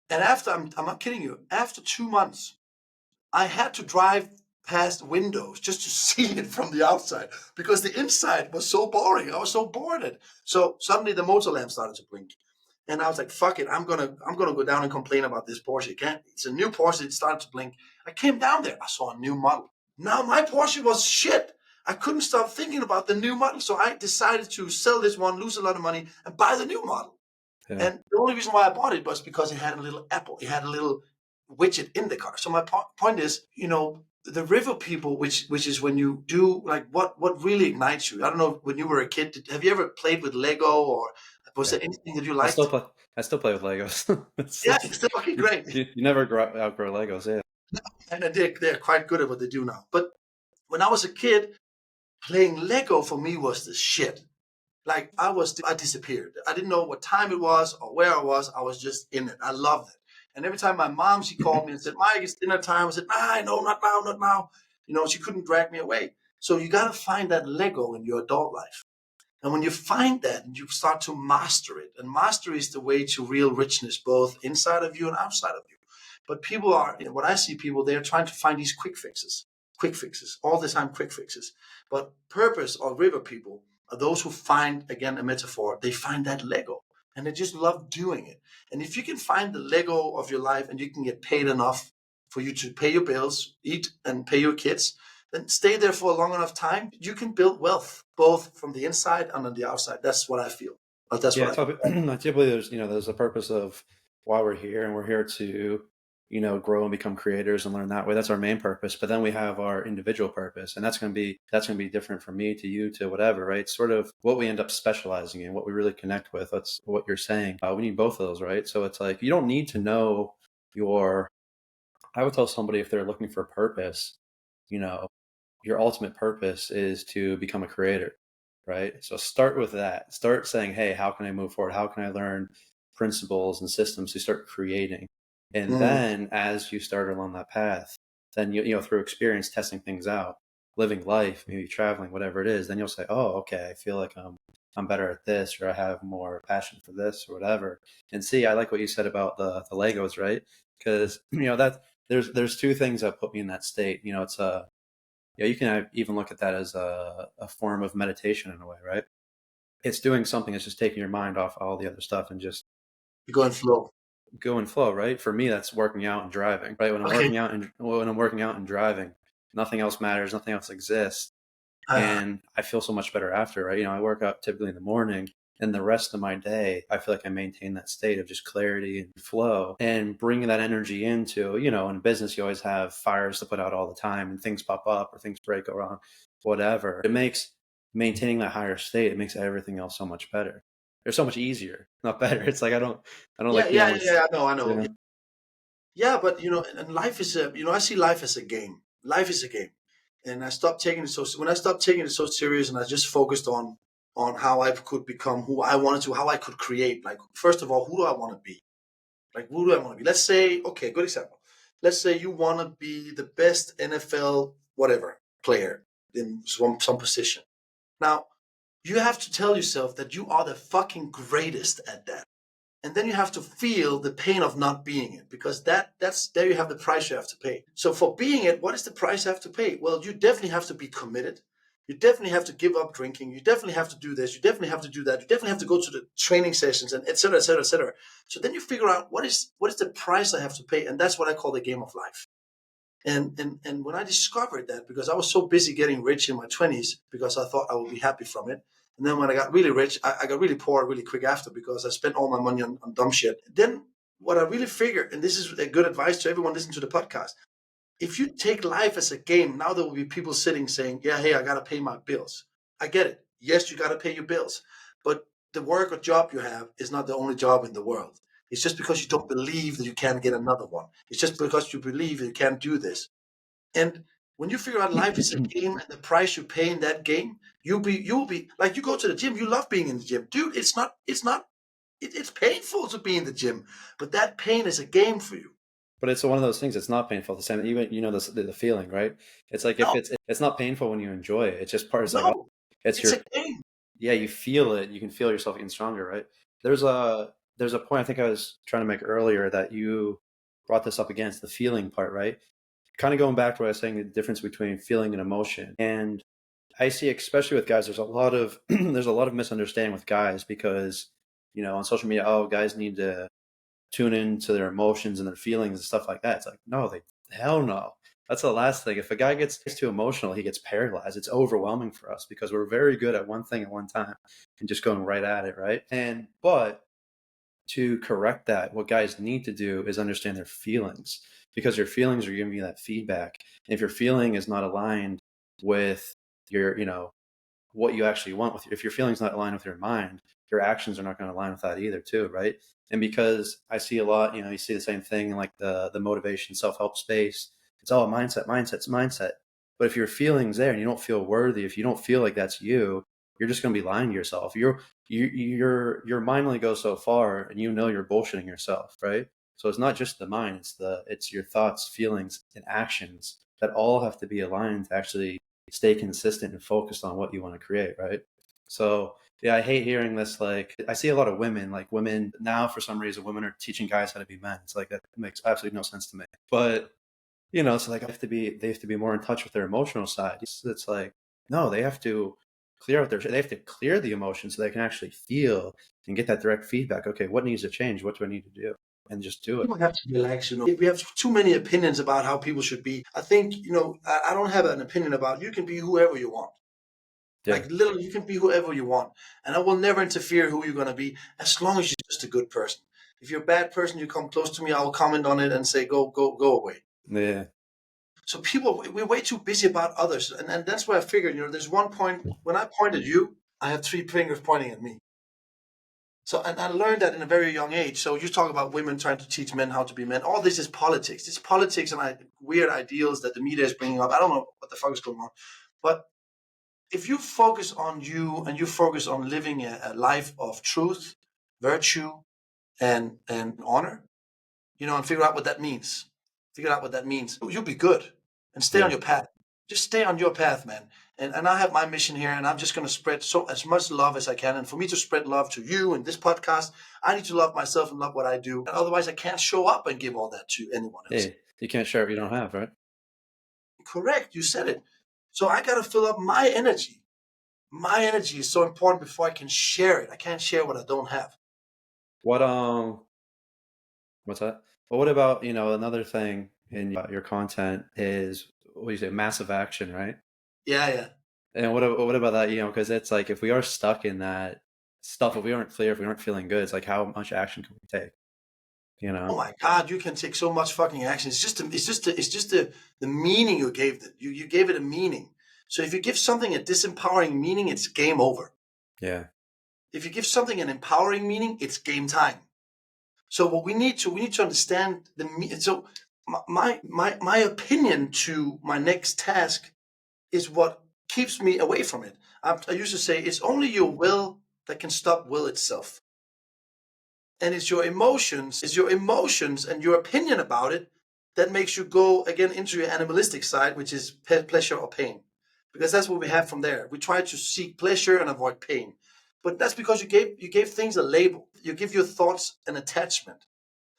and after, I'm not kidding you, after 2 months, I had to drive past windows just to see it from the outside because the inside was so boring. I was so bored. So suddenly the motor lamp started to blink. And I was like, fuck it, I'm gonna go down and complain about this Porsche. It's a new Porsche, it started to blink. I came down there, I saw a new model. Now my Porsche was shit. I couldn't stop thinking about the new model. So I decided to sell this one, lose a lot of money, and buy the new model. Yeah. And the only reason why I bought it was because it had a little Apple. It had a little widget in the car. So my point is, the river people, which is when you do like what really ignites you. I don't know when you were a kid. Have you ever played with Lego or was Yeah. there anything that you I still liked? play. I still play with Legos. Yeah, it's still okay, great. You never outgrow Legos. Yeah. And they're quite good at what they do now. But when I was a kid, playing Lego for me was the shit. Like I disappeared. I didn't know what time it was or where I was. I was just in it. I loved it. And every time my mom, she called me and said, Mike, it's dinner time. I said, no, not now, not now. She couldn't drag me away. So you got to find that Lego in your adult life. And when you find that, you start to master it. And mastery is the way to real richness, both inside of you and outside of you. But people are, what I see people, they're trying to find these quick fixes, all the time, quick fixes. But purpose or river people are those who find, again, a metaphor, they find that Lego and they just love doing it. And if you can find the Lego of your life and you can get paid enough for you to pay your bills, eat and pay your kids, then stay there for a long enough time, you can build wealth both from the inside and on the outside. That's what I feel. But that's Yeah. what I It's I do believe there's a purpose of why we're here, and we're here to grow and become creators and learn that way. That's our main purpose. But then we have our individual purpose, and that's going to be different from me to you to whatever, right? It's sort of what we end up specializing in, what we really connect with. That's what you're saying. We need both of those, right? So it's like you don't need to know your. I would tell somebody if they're looking for purpose, you know, your ultimate purpose is to become a creator, right? So start with that. Start saying, hey, how can I move forward? How can I learn principles and systems to start creating? And mm, then as you start along that path, then through experience testing things out, living life, maybe traveling, whatever it is, then you'll say, oh, okay, I feel like I'm better at this, or I have more passion for this, or whatever. And see, I like what you said about the Legos, right? Because that there's two things that put me in that state. It's a you can even look at that as a form of meditation in a way, right? It's doing something that's just taking your mind off all the other stuff and just you go and flow. go and flow, right? For me, that's working out and driving, right? When I'm Okay. working out and driving, nothing else matters, nothing else exists. Uh, and I feel so much better after, right? I work out typically in the morning, and the rest of my day, I feel like I maintain that state of just clarity and flow and bringing that energy into, in business, you always have fires to put out all the time and things pop up or things break around, whatever. It makes maintaining that higher state, it makes everything else so much better. They're so much easier, not better. It's like I don't yeah, like yeah, dealing yeah, with, yeah. I know. yeah. Yeah, but and life is I see life as a game. Life is a game, and I stopped taking it so. When I stopped taking it so serious, and I just focused on how I could become who I wanted to, how I could create. Like, first of all, who do I want to be? Like, who do I want to be? Let's say, okay, good example. Let's say you want to be the best NFL whatever player in some position. Now, you have to tell yourself that you are the fucking greatest at that, and then you have to feel the pain of not being it, because that's there you have the price you have to pay. So for being it, what is the price I have to pay? Well, you definitely have to be committed. You definitely have to give up drinking. You definitely have to do this. You definitely have to do that. You definitely have to go to the training sessions, and etc. etc. etc. So then you figure out what is the price I have to pay, and that's what I call the game of life. And when I discovered that, because I was so busy getting rich in my 20s, because I thought I would be happy from it. And then when I got really rich, I got really poor really quick after, because I spent all my money on dumb shit. Then what I really figured, and this is a good advice to everyone listening to the podcast, if you take life as a game, now there will be people sitting saying, yeah, hey, I got to pay my bills. I get it. Yes, you got to pay your bills. But the work or job you have is not the only job in the world. It's just because you don't believe that you can't get another one. It's just because you believe you can't do this. And when you figure out life is a game and the price you pay in that game, you'll be like, you go to the gym, you love being in the gym. Dude, it's painful to be in the gym, but that pain is a game for you. But it's one of those things. It's not painful. The same, even the feeling, right? It's like if No, it's not painful when you enjoy it. It's just part. It's like, oh, no, it's it's your, a game. yeah. You feel it. You can feel yourself getting stronger, right? There's a point I think I was trying to make earlier that you brought this up again. It's the feeling part, right? Kind of going back to what I was saying, the difference between feeling and emotion. And I see, especially with guys, there's a lot of there's a lot of misunderstanding with guys because on social media, oh, guys need to tune into their emotions and their feelings and stuff like that. It's like, no, they hell no. That's the last thing. If a guy gets too emotional, he gets paralyzed. It's overwhelming for us because we're very good at one thing at one time and just going right at it, right? But to correct that, what guys need to do is understand their feelings because your feelings are giving you that feedback. And if your feeling is not aligned with your, what you actually want with if your feelings not aligned with your mind, your actions are not going to align with that either too, right? And because I see a lot, you see the same thing in like the motivation self-help space. It's all mindset. But if your feelings there and you don't feel worthy, if you don't feel like that's you're just going to be lying to yourself. Your mind only goes so far, and you're bullshitting yourself, right? So it's not just the mind; it's your thoughts, feelings, and actions that all have to be aligned to actually stay consistent and focused on what you want to create, right? So yeah, I hate hearing this. Like I see a lot of women, like women now for some reason, women are teaching guys how to be men. It's like that makes absolutely no sense to me. But it's like they have to be more in touch with their emotional side. It's like no, they have to clear the emotions so they can actually feel and get that direct feedback. Okay, what needs to change? What do I need to do? And just do it. People have to relax. We have too many opinions about how people should be. I think, I don't have an opinion about, you can be whoever you want. Yeah. Like, literally, you can be whoever you want. And I will never interfere who you're going to be, as long as you're just a good person. If you're a bad person, you come close to me, I'll comment on it and say, go, go, go away. Yeah. So people, we're way too busy about others. And that's why I figured, there's one point when I point at you, I have three fingers pointing at me. So, and I learned that in a very young age. So you talk about women trying to teach men how to be men. All this is politics. It's politics and weird ideals that the media is bringing up. I don't know what the fuck is going on. But if you focus on you and you focus on living a life of truth, virtue, and honor, and figure out what that means. Figure out what that means. You'll be good, and stay on Yeah. your path. Just stay on your path, man. And I have my mission here, and I'm just going to spread so as much love as I can. And for me to spread love to you and this podcast, I need to love myself and love what I do. And otherwise, I can't show up and give all that to anyone else. Hey, you can't share what you don't have, right? Correct, you said it. So I got to fill up my energy. My energy is so important before I can share it. I can't share what I don't have. What what's that? But what about, another thing in your content is what do you say, massive action, right? Yeah, yeah. And what about that? Because it's like if we are stuck in that stuff, if we aren't clear, if we aren't feeling good, it's like how much action can we take? You Oh know? my God, you can take so much fucking action. It's just the meaning you gave it. You gave it a meaning. So if you give something a disempowering meaning, it's game over. Yeah. If you give something an empowering meaning, it's game time. So what we need to understand so my opinion to my next task is what keeps me away from it. I used to say it's only your will that can stop will itself. And it's your emotions and your opinion about it that makes you go again into your animalistic side, which is pleasure or pain, because that's what we have from there. We try to seek pleasure and avoid pain, but that's because you gave things a label. You give your thoughts an attachment.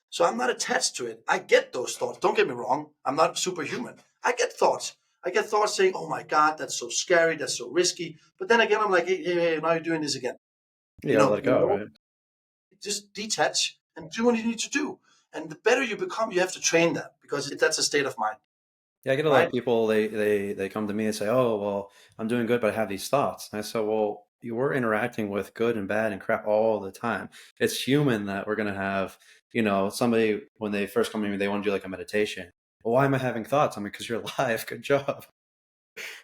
So I'm not attached to it. I get those thoughts. Don't get me wrong. I'm not superhuman. I get thoughts. I get thoughts saying, "Oh my God, that's so scary. That's so risky." But then again, I'm like, "Hey, hey, hey, now you're doing this again." You gotta let it go, right? Just detach and do what you need to do. And the better you become, you have to train that because that's a state of mind, Yeah, I get a lot right? of people, they come to me and say, "Oh, well, I'm doing good, but I have these thoughts." And I say, "Well, you were interacting with good and bad and crap all the time. It's human that we're gonna have, somebody when they first come to me, they want to do like a meditation. Well, why am I having thoughts? I mean, because you're alive. Good job.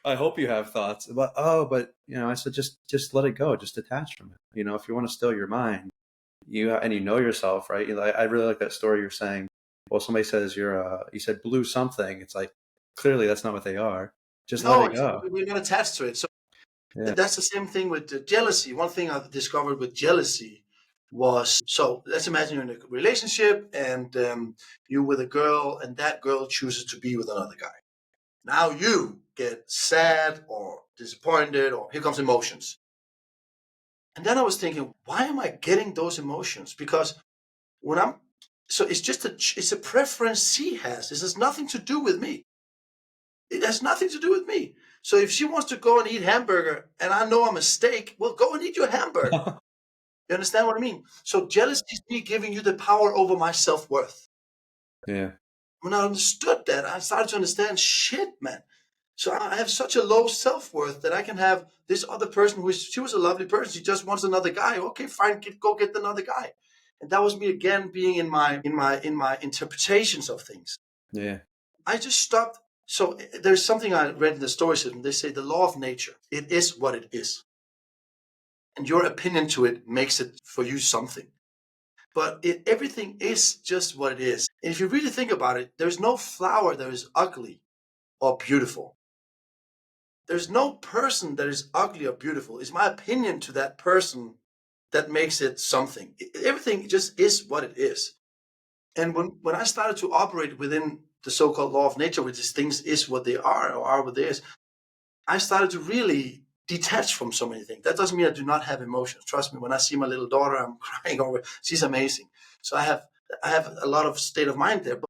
I hope you have thoughts. But I said just let it go. Just detach from it. If you want to still your mind, you know yourself, right? I really like that story you're saying. Well, somebody says you said blue something. It's like clearly that's not what they are. Just let No, it go. we're not attached to it. So Yeah. that's the same thing with jealousy. One thing I've discovered with jealousy was, so let's imagine you're in a relationship and you're with a girl and that girl chooses to be with another guy. Now you get sad or disappointed, or here comes emotions. And then I was thinking, why am I getting those emotions? Because when I'm so it's a preference she has. This has nothing to do with me. It has nothing to do with me. So if she wants to go and eat hamburger and I know I'm a steak, well, go and eat your hamburger. You understand what I mean? So jealousy is me giving you the power over my self-worth. Yeah. When I understood that, I started to understand, shit, man. So I have such a low self-worth that I can have this other person she was a lovely person. She just wants another guy. Okay, fine, go get another guy. And that was me again being in my interpretations of things. Yeah. I just stopped. So there's something I read in the Stoicism. They say the law of nature. It is what it is, and your opinion to it makes it for you something. But everything is just what it is. And if you really think about it, there's no flower that is ugly or beautiful. There's no person that is ugly or beautiful. It's my opinion to that person that makes it something. Everything just is what it is. And when I started to operate within the so-called law of nature, which is things is what they are or are what they is, I started to really detach from so many things. That doesn't mean I do not have emotions. Trust me, when I see my little daughter, I'm crying over. She's amazing. So I have a lot of state of mind there.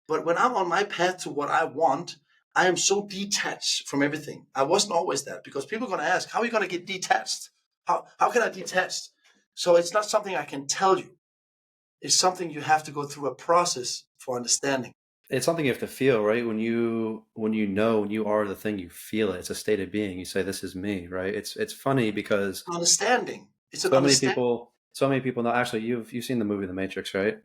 But when I'm on my path to what I want, I am so detached from everything. I wasn't always that, because people are going to ask, how are you going to get detached? How can I detach? So it's not something I can tell you. It's something you have to go through a process for understanding. It's something you have to feel, right? When you are the thing, you feel it. It's a state of being. You say, "This is me," right? It's funny because Understanding. It's an so many understanding. people, so many people know. Actually, you've seen the movie The Matrix, right?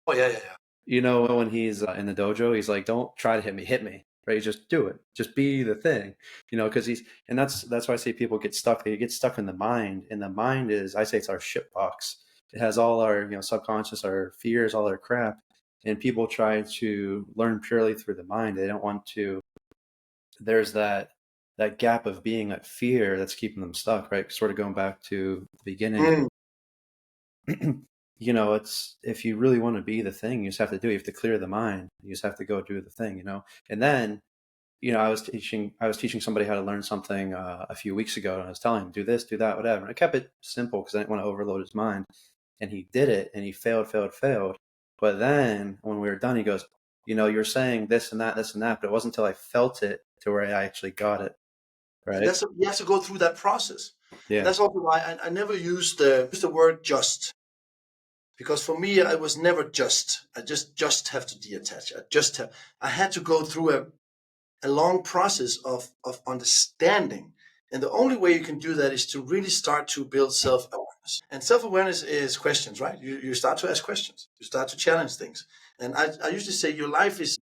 Oh yeah, yeah, yeah. When he's in the dojo, he's like, "Don't try to hit me." Right? You just do it. Just be the thing. Because and that's why I say people get stuck. They get stuck in the mind, and the mind is, I say, it's our shit box. It has all our subconscious, our fears, all our crap, and people try to learn purely through the mind. They don't want to. There's that gap of being, that fear that's keeping them stuck. Right? Sort of going back to the beginning. Mm, It's, if you really want to be the thing, you just have to do it. You have to clear the mind. You just have to go do the thing. And then, I was teaching somebody how to learn something a few weeks ago, and I was telling him, do this, do that, whatever. And I kept it simple because I didn't want to overload his mind. And he did it, and he failed, failed, failed. But then when we were done, he goes, you're saying this and that, but it wasn't until I felt it to where I actually got it. and Right? you have to go through that process. And Yeah. that's also why I never use the word just, because for me I was never just. I just have to detach. I had to go through a long process of understanding And the only way you can do that is to really start to build self-awareness. And self-awareness is questions, right? You start to ask questions. You start to challenge things. And I usually say your life is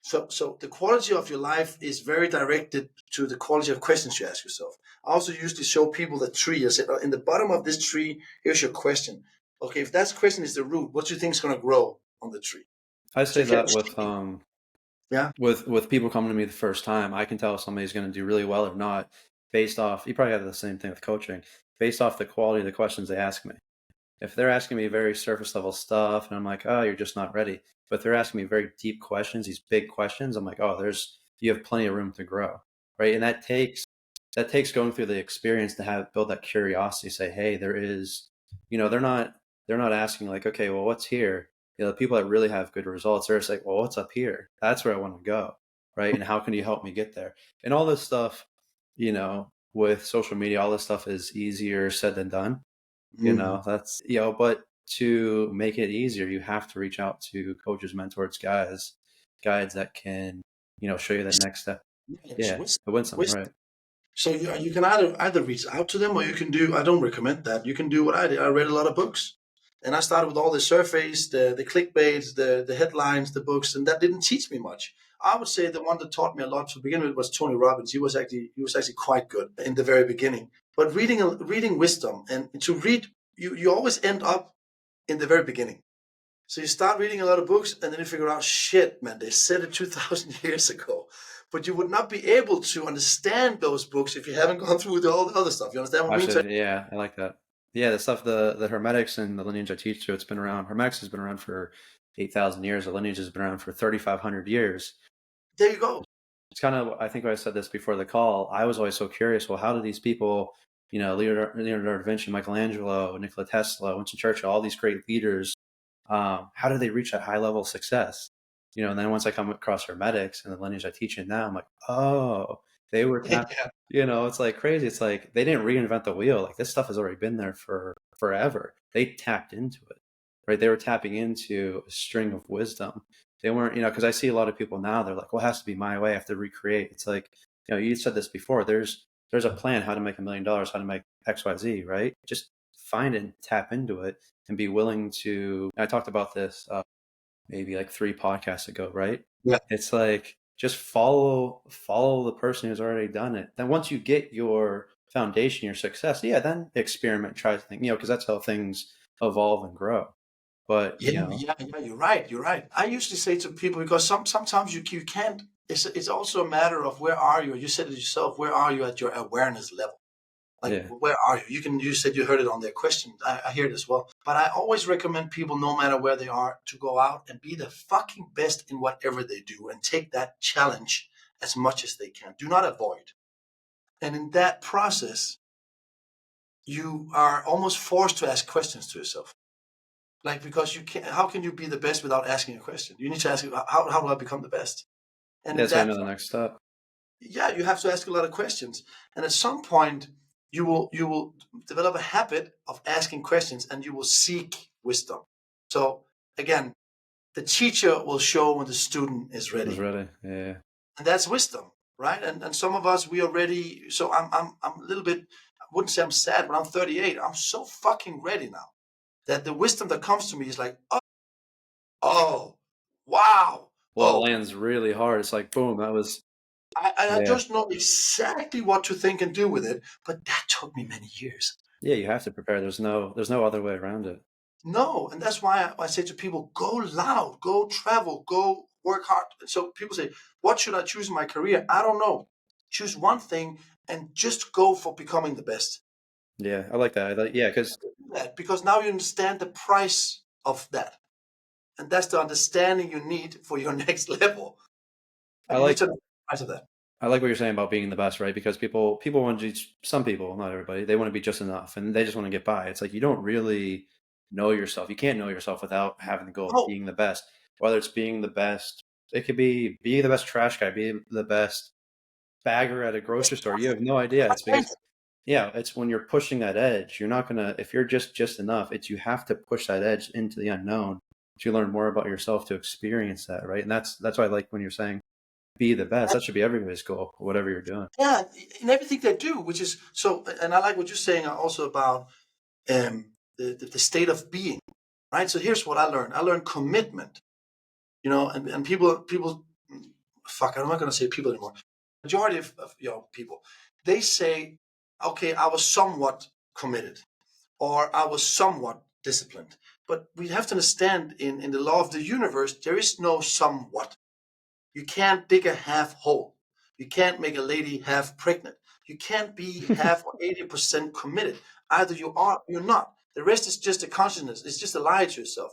so the quality of your life is very directed to the quality of questions you ask yourself. I also usually show people the tree. I said, in the bottom of this tree, here's your question. Okay, if that question is the root, what do you think is going to grow on the tree? I So say if you have that a tree, yeah, with people coming to me the first time, I can tell if somebody's going to do really well or not based off. You probably have the same thing with coaching, based off the quality of the questions they ask me. If they're asking me very surface level stuff, and I'm like, oh, you're just not ready. But they're asking me very deep questions, these big questions. I'm like, oh, you have plenty of room to grow, right? And that takes going through the experience to have build that curiosity. Say, hey, there is, they're not asking like, okay, well, what's here? The people that really have good results, they're just like, well, what's up here? That's where I want to go, right? And how can you help me get there? And all this stuff, with social media, all this stuff is easier said than done. mm-hmm. That's, but to make it easier, you have to reach out to coaches, mentors, guides that can, show you that next step. Yeah, it's Yeah, wisdom. to win something, Wisdom. right? So you can either reach out to them, or you can do. I don't recommend that. You can do what I did. I read a lot of books, and I started with all the surface, the clickbaits, the headlines, the books, and that didn't teach me much. I would say the one that taught me a lot to begin with was Tony Robbins. He was actually quite good in the very beginning. But reading wisdom, and to read, you always end up in the very beginning. So you start reading a lot of books, and then you figure out, shit, man, they said it 2,000 years ago. But you would not be able to understand those books if you haven't gone through all the other stuff. You understand what I mean? So Actually, yeah, I like that. Yeah, the stuff, the Hermetics and the lineage I teach to, it's been around. Hermetics has been around for 8,000 years. The lineage has been around for 3,500 years. there you go. It's kind of, I think I said this before the call. I was always so curious. Well, how do these people, Leonardo da Vinci, Michelangelo, Nikola Tesla, Winston Churchill, all these great leaders, how do they reach that high level of success? And then once I come across Hermetics and the lineage I teach in now, I'm like, oh, they were tapped. Yeah. It's like crazy. It's like they didn't reinvent the wheel. Like this stuff has already been there for forever. They tapped into it, right? They were tapping into a string of wisdom. They weren't, because I see a lot of people now, they're like, well, it has to be my way. I have to recreate. It's like, you said this before. There's a plan how to make $1 million, how to make XYZ, right? Just find it and tap into it and be willing to. I talked about this maybe like 3 podcasts ago, right? Yeah. It's like just follow the person who's already done it. Then once you get your foundation, your success, yeah, then experiment, try things, because that's how things evolve and grow. But Yeah. You're right. You're right. I usually say to people, because sometimes you can't. It's also a matter of where are you. You said it yourself. Where are you at your awareness level? Like, yeah, where are you? You said you heard it on their question. I hear it as well. But I always recommend people, no matter where they are, to go out and be the fucking best in whatever they do, and take that challenge as much as they can. Do not avoid. And in that process, you are almost forced to ask questions to yourself. Like, because you can't, how can you be the best without asking a question? You need to ask, how do I become the best? And in that's how I that, know the next step. yeah, you have to ask a lot of questions. And at some point, you will develop a habit of asking questions, and you will seek wisdom. So again, the teacher will show when the student is I was ready, ready. Yeah. and that's wisdom, right? And some of us, we are ready. So I'm a little bit. I wouldn't say I'm sad, but I'm 38. I'm so fucking ready now that the wisdom that comes to me is like, oh, wow, Well, it oh. lands really hard. It's like boom. That was I yeah. just know exactly what to think and do with it, but that took me many years. Yeah, you have to prepare. There's no other way around it. No, and that's why I say to people, go loud, go travel, go work hard. So people say, what should I choose in my career? I don't know. Choose one thing and just go for becoming the best. Yeah, I like that. Yeah, because That, because now you understand the price of that. And that's the understanding you need for your next level. I You need like to know the price of that. I like what you're saying about being the best, right? Because people want to some people, not everybody, they want to be just enough and they just want to get by. It's like you don't really know yourself. You can't know yourself without having the goal of No, being the best. Whether it's being the best, it could be the best trash guy, be the best bagger at a it's grocery store. You have nothing. no idea. It's because It's yeah, it's when you're pushing that edge. You're not gonna if you're just enough. It's you have to push that edge into the unknown to learn more about yourself to experience that, right? And that's why I like when you're saying be the best. That should be everybody's goal, whatever you're doing. Yeah, in everything they do, which is so. And I like what you're saying also about the state of being, right? So here's what I learned. I learned commitment, and people, fuck, I'm not going to say people anymore. Majority of people, they say, okay, I was somewhat committed, or I was somewhat disciplined. But we have to understand in the law of the universe, there is no somewhat. You can't dig a half hole. You can't make a lady half pregnant. You can't be half or 80% committed. Either you are or you're not. The rest is just a consciousness. It's just a lie to yourself.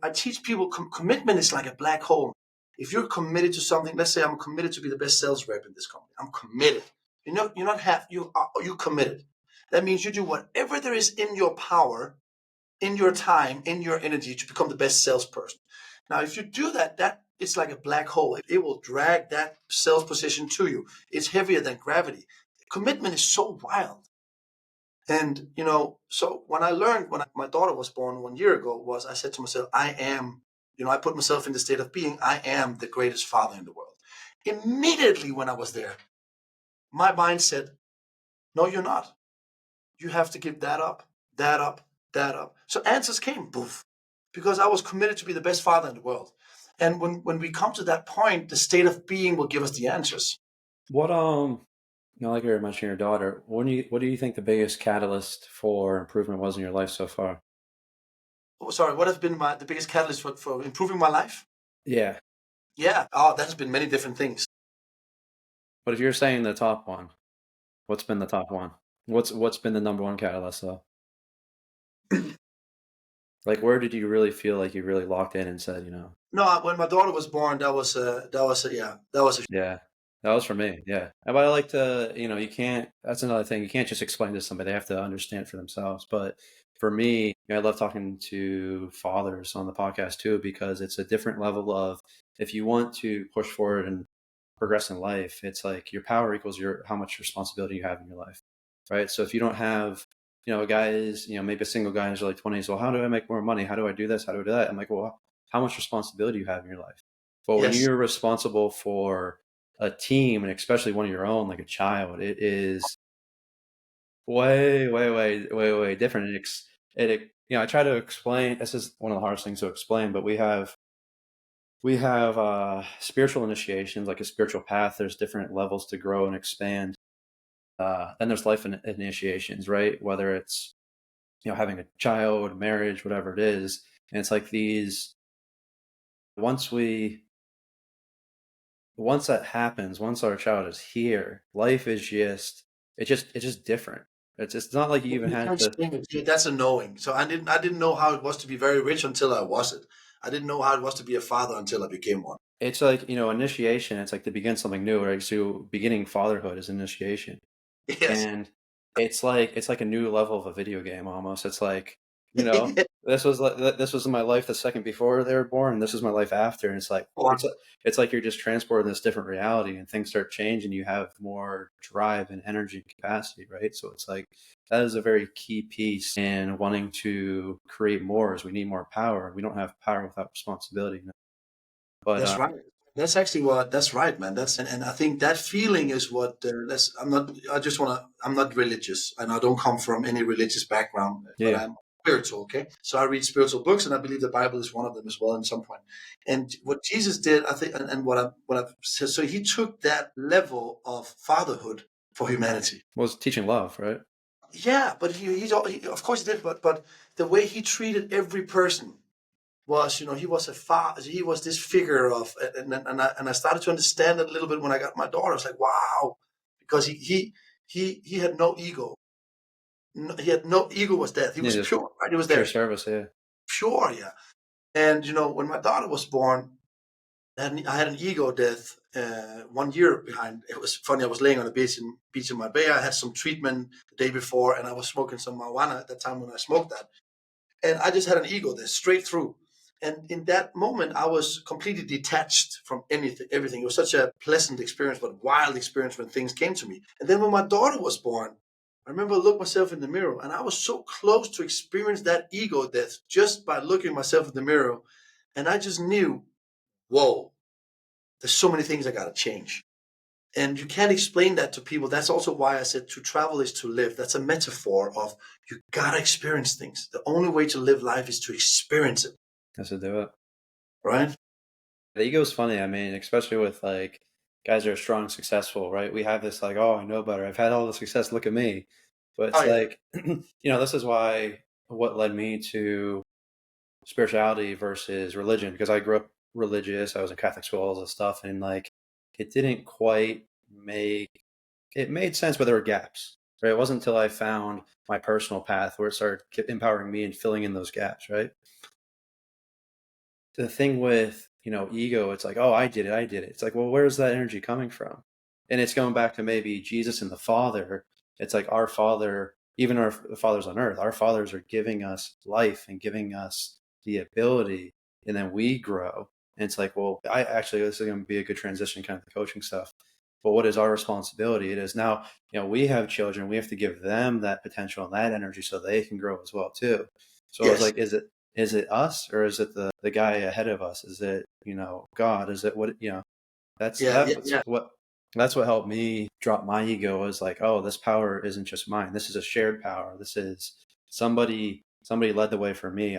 I teach people commitment is like a black hole. If you're committed to something, let's say I'm committed to be the best sales rep in this company. I'm committed. You're not half. You committed. That means you do whatever there is in your power, in your time, in your energy to become the best salesperson. Now, if you do that, it's like a black hole. It will drag that sales position to you. It's heavier than gravity. Commitment is so wild. And, so when I learned when my daughter was born 1 year ago was I said to myself, I am, I put myself in the state of being, I am the greatest father in the world. Immediately when I was there, my mind said, no, you're not. You have to give that up, that up, that up. So answers came, boof, because I was committed to be the best father in the world. And when we come to that point, the state of being will give us the answers. What like you were mentioning your daughter, what do you think the biggest catalyst for improvement was in your life so far? Oh, sorry, what has been the biggest catalyst for improving my life? Yeah. Yeah, that has been many different things. But if you're saying the top one, what's been the top one? What's been the number one catalyst though? Like where did you really feel like you really locked in and said, No, when my daughter was born, yeah, that was a yeah, that was for me. Yeah. But I like to, you can't, that's another thing. You can't just explain to somebody. They have to understand for themselves. But for me, I love talking to fathers on the podcast too, because it's a different level of, if you want to push forward and progress in life, it's like your power equals how much responsibility you have in your life. Right. So if you don't have, a guy is, maybe a single guy in his early 20s, well, how do I make more money? How do I do this? How do I do that? I'm like, well, how much responsibility you have in your life? But when yes. you're responsible for a team, and especially one of your own, like a child, it is way, way, way, way, way different. I try to explain. This is one of the hardest things to explain, but we have spiritual initiations, like a spiritual path. There's different levels to grow and expand. Then there's life initiations, right? Whether it's having a child, marriage, whatever it is, and it's like these. Once we once that happens, once our child is here, life is it's just different. It's not like you even You can had to. explain it. Yeah, that's a knowing. So I didn't know how it was to be very rich until I was it. I didn't know how it was to be a father until I became one. It's like, initiation. It's like to begin something new, right? So beginning fatherhood is initiation. Yes. And it's like a new level of a video game almost. It's like, this was my life the second before they were born, and this is my life after. And Wow. it's like you're just transporting this different reality, and things start changing. You have more drive and energy and capacity, right? So it's like that is a very key piece in wanting to create more. Is we need more power. We don't have power without responsibility. But That's right. That's actually that's right, man. And I think that feeling is what I just want to, I'm not religious and I don't come from any religious background, but yeah, I'm spiritual. Okay. So I read spiritual books and I believe the Bible is one of them as well in some point. And what Jesus did, I think, and what I've said, so he took that level of fatherhood for humanity. was teaching love, right? Yeah, but he of course he did, but the way he treated every person was, he was a father, he was this figure of, and I started to understand it a little bit when I got my daughter. I was like, wow, because he had no ego. He had no ego, was dead. He Yeah, was just pure, right? He was pure there, service. Yeah. pure, yeah. And when my daughter was born, I had an ego death 1 year behind. It was funny. I was laying on the beach in Marbella. I had some treatment the day before, and I was smoking some marijuana at that time when I smoked that. And I just had an ego there straight through. And in that moment, I was completely detached from everything. It was such a pleasant experience, but wild experience when things came to me. And then when my daughter was born, I remember I looked myself in the mirror, and I was so close to experience that ego death just by looking myself in the mirror. And I just knew, whoa, there's so many things I got to change. And you can't explain that to people. That's also why I said to travel is to live. That's a metaphor of you got to experience things. The only way to live life is to experience it, That's to do it. right? The ego's funny. I mean, especially with like guys that are strong, successful, right? We have this like, oh, I know better. I've had all the success. Look at me. But Oh, it's yeah. like, this is why what led me to spirituality versus religion, because I grew up religious. I was in Catholic school, all this stuff, and like it didn't quite make it made sense, but there were gaps. Right? It wasn't until I found my personal path where it started empowering me and filling in those gaps. Right? The thing with ego, it's like, oh, I did it. It's like, well, where's that energy coming from? And it's going back to maybe Jesus and the Father. It's like our Father, even our fathers on earth, our fathers are giving us life and giving us the ability, and then we grow. And it's like, well, I actually, this is going to be a good transition, kind of the coaching stuff. But what is our responsibility? It is now, we have children, we have to give them that potential and that energy so they can grow as well too. So I was Yes. like, is it us, or is it the guy ahead of us? Is it, God? Is it what, that's Yeah. Yeah. that's Yeah. what that's what helped me drop my ego, was like, oh, this power isn't just mine. This is a shared power. This is somebody led the way for me.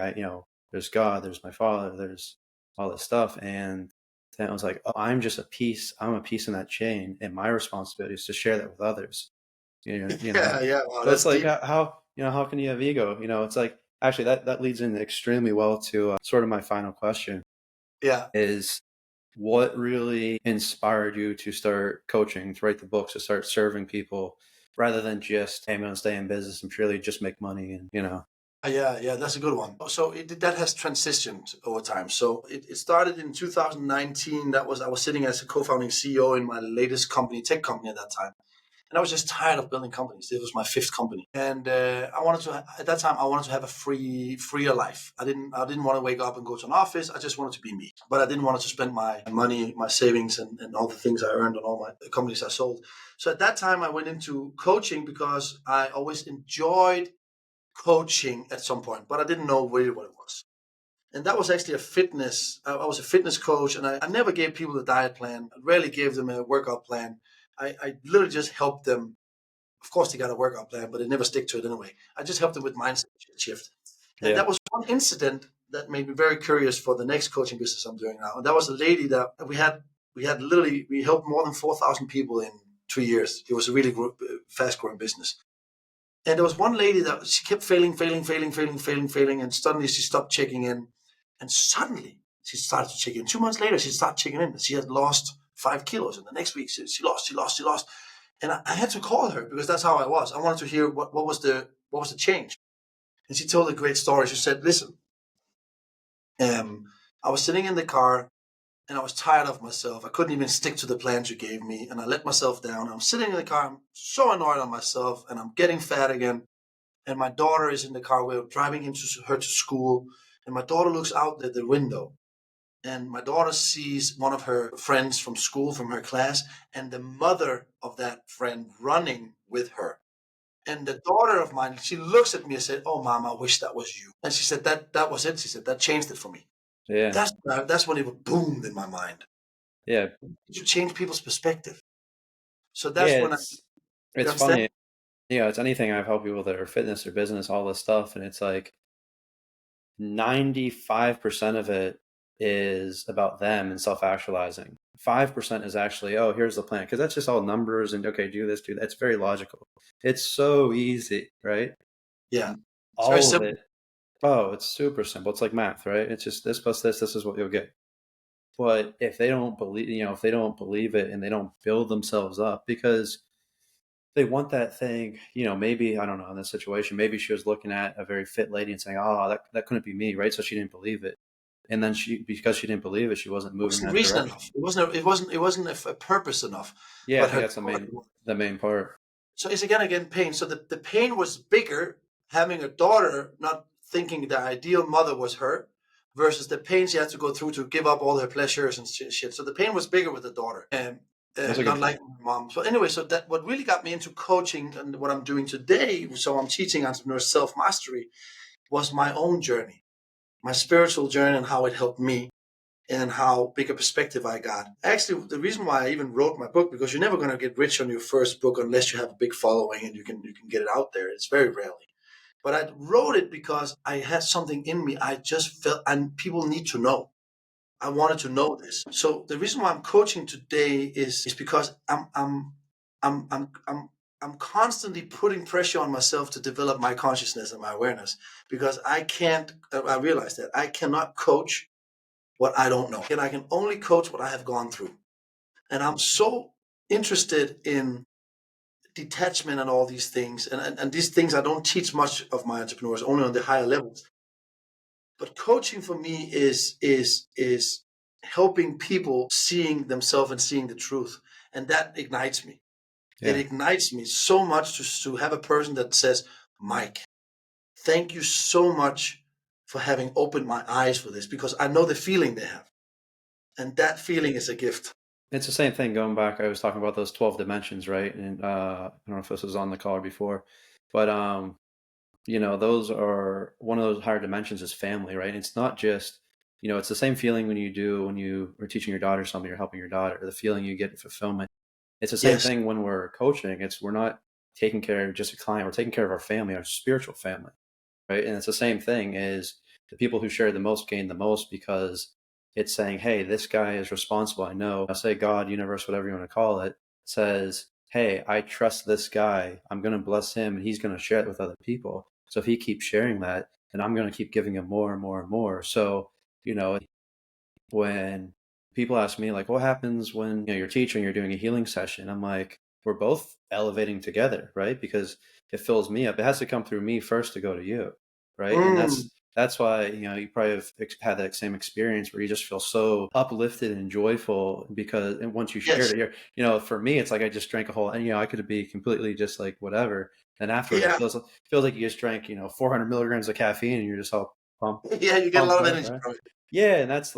There's God, there's my Father, there's all this stuff. And then I was like, oh, I'm a piece in that chain, and my responsibility is to share that with others. You know. Yeah. Yeah. Wow. So it's That's like, deep. how can you have ego? It's like, actually that leads in extremely well to sort of my final question Yeah. is, what really inspired you to start coaching, to write the books, to start serving people, rather than just, hey, I'm going to stay in business and purely just make money and. Yeah, yeah, that's a good one. So that has transitioned over time. So it started in 2019. I was sitting as a co-founding CEO in my latest company, tech company at that time, and I was just tired of building companies. This was my fifth company, and I wanted to at that time I wanted to have a freer life. I didn't want to wake up and go to an office. I just wanted to be me, but I didn't want to spend my money, my savings, and all the things I earned on all my companies I sold. So at that time I went into coaching because I always enjoyed coaching at some point, but I didn't know really what it was. And that was actually a fitness. I was a fitness coach, and I never gave people a diet plan. I rarely gave them a workout plan. I literally just helped them. Of course, they got a workout plan, but they never stick to it anyway. I just helped them with mindset shift. And Yeah. that was one incident that made me very curious for the next coaching business I'm doing now. And that was a lady that we helped more than 4,000 people in 2 years. It was a really fast growing business. And there was one lady that she kept failing, and suddenly she stopped checking in. And suddenly she started to check in. 2 months later, she started checking in. She had lost 5 kilos. And the next week, she lost. And I had to call her because that's how I was. I wanted to hear what was the change. And she told a great story. She said, "Listen, I was sitting in the car and I was tired of myself. I couldn't even stick to the plans you gave me, and I let myself down. I'm sitting in the car. I'm so annoyed on myself, and I'm getting fat again. And my daughter is in the car. We're driving her to school, and my daughter looks out the window, and my daughter sees one of her friends from school, from her class, and the mother of that friend running with her. And the daughter of mine, she looks at me and said, "Oh, mom, I wish that was you." And she said that was it. She said that changed it for me. Yeah. That's when it boomed in my mind. Yeah. You change people's perspective. So that's Yeah. when you It's understand? funny. It's anything I've helped people that are fitness or business, all this stuff. And it's like 95% of it is about them and self actualizing. 5% is actually, oh, here's the plan. Because that's just all numbers and, okay, do this, do that. It's very logical. It's so easy, right? Yeah, it's very All of simple. it. Oh, it's super simple. It's like math, right? It's just this plus this is what you'll get. But if they don't believe it and they don't build themselves up, because they want that thing, maybe, I don't know, in this situation, maybe she was looking at a very fit lady and saying, oh, that couldn't be me, right? So she didn't believe it. And then because she didn't believe it, she wasn't It moving wasn't that reason direction. enough. It wasn't a purpose enough. Yeah, I But think her that's daughter, the main part. so it's again pain. So the pain was bigger having a daughter not thinking the ideal mother was her versus the pain she had to go through to give up all her pleasures and shit. So the pain was bigger with the daughter and That's a good not point. like my mom. So anyway, so that what really got me into coaching and what I'm doing today. So I'm teaching entrepreneurs self mastery was my own journey, my spiritual journey, and how it helped me. and how big a perspective I got. Actually, the reason why I even wrote my book, because you're never going to get rich on your first book unless you have a big following and you can get it out there. It's very rarely. But I wrote it because I had something in me. I just felt, and people need to know. I wanted to know this. So the reason why I'm coaching today is because I'm constantly putting pressure on myself to develop my consciousness and my awareness, because I can't. I realize that I cannot coach what I don't know, and I can only coach what I have gone through. And I'm so interested in detachment and all these things, and these things I don't teach much of my entrepreneurs, only on the higher levels. But coaching for me is helping people seeing themselves and seeing the truth, and that ignites me. It Yeah. ignites me so much to have a person that says, Mike, thank you so much for having opened my eyes for this, because I know the feeling they have, and that feeling is a gift. It's the same thing going back. I was talking about those 12 dimensions, right? And I don't know if this was on the call before, but those are one of those higher dimensions is family, right? And it's not just, it's the same feeling when you are teaching your daughter something, you're helping your daughter, the feeling you get in fulfillment. It's the same Yes, thing when we're coaching. We're not taking care of just a client, we're taking care of our family, our spiritual family, right? And it's the same thing is the people who share the most gain the most, because it's saying, hey, this guy is responsible. I know, I'll say God, universe, whatever you want to call it, says, hey, I trust this guy. I'm going to bless him and he's going to share it with other people. So if he keeps sharing that, then I'm going to keep giving him more and more and more. So, you know, when people ask me like what happens when you're teaching, you're doing a healing session, I'm like, we're both elevating together, right? Because it fills me up. It has to come through me first to go to you, right? And mm, that's why you probably have had that same experience where you just feel so uplifted and joyful because and once you shared yes, it, for me it's like I just drank a whole, and I could be completely just like whatever, and afterwards yeah, it feels like you just drank 400 milligrams of caffeine and you're just all pumped yeah. You get a lot pumped of up, energy right? from it. Yeah, and that's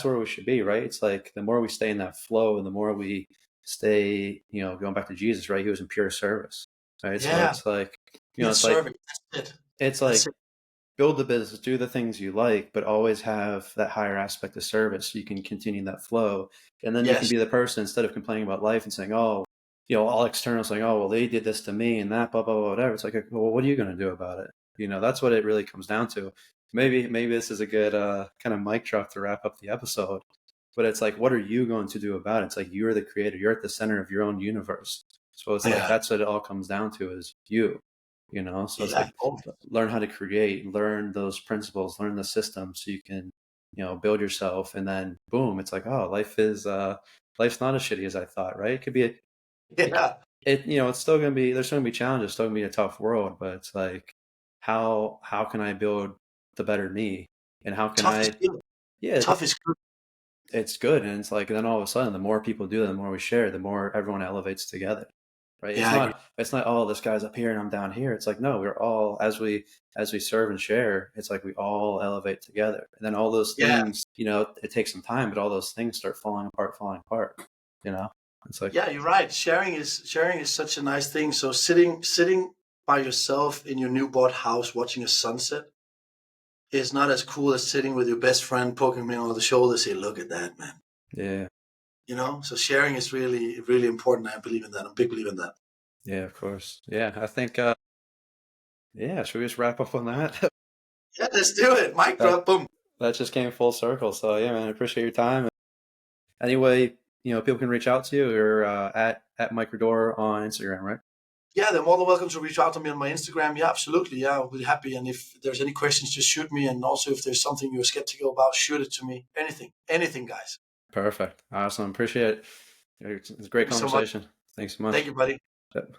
where we should be, right? It's like the more we stay in that flow and the more we stay, going back to Jesus, right? He was in pure service, right? So Yeah, it's like, you're it's like serving. That's it. it's That's like it. build the business, do the things you like, but always have that higher aspect of service so you can continue that flow. And then you can Yes. be the person instead of complaining about life and saying, oh, all external saying, oh, well, they did this to me and that, blah, blah, blah, whatever. It's like, well, what are you going to do about it? That's what it really comes down to. Maybe this is a good kind of mic drop to wrap up the episode, but it's like, what are you going to do about it? It's like, you're the creator, you're at the center of your own universe. So it's like, Yeah. that's what it all comes down to is you. So it's Yeah. like, Oh, learn how to create, learn those principles, learn the system so you can, build yourself. And then boom, it's like, oh, life's not as shitty as I thought, right? It could be, it, yeah. it's still going to be, there's still going to be challenges, still going to be a tough world, but it's like, how can I build the better me? And how can Tough is I, good. yeah, Tough is good. it's good. And it's like, then all of a sudden, the more people do it, the more we share, the more everyone elevates together. Right. Yeah, I agree. It's not, oh, this guy's up here and I'm down here. It's like, no, we're all, as we serve and share, it's like we all elevate together. And then all those Yeah. things, it takes some time, but all those things start falling apart, you know? It's like, Yeah, you're right. Sharing is such a nice thing. So sitting by yourself in your new bought house watching a sunset is not as cool as sitting with your best friend poking me on the shoulder, say, look at that, man. yeah, So sharing is really, really important. I believe in that. I'm a big believer in that. yeah, of course. Yeah. I think, yeah, should we just wrap up on that? Yeah, let's do it. Mic that, drop, boom. that just came full circle. So yeah, man, I appreciate your time. Anyway, people can reach out to you or at Mike Radoor on Instagram, right? Yeah, they're more than welcome to reach out to me on my Instagram. Yeah, absolutely. Yeah, I'll be happy. And if there's any questions, just shoot me. And also, if there's something you're skeptical about, shoot it to me. Anything, guys. Perfect. Awesome. Appreciate it. It's a great Thank you so much. conversation. Thanks so Thank much. you, buddy. Yep.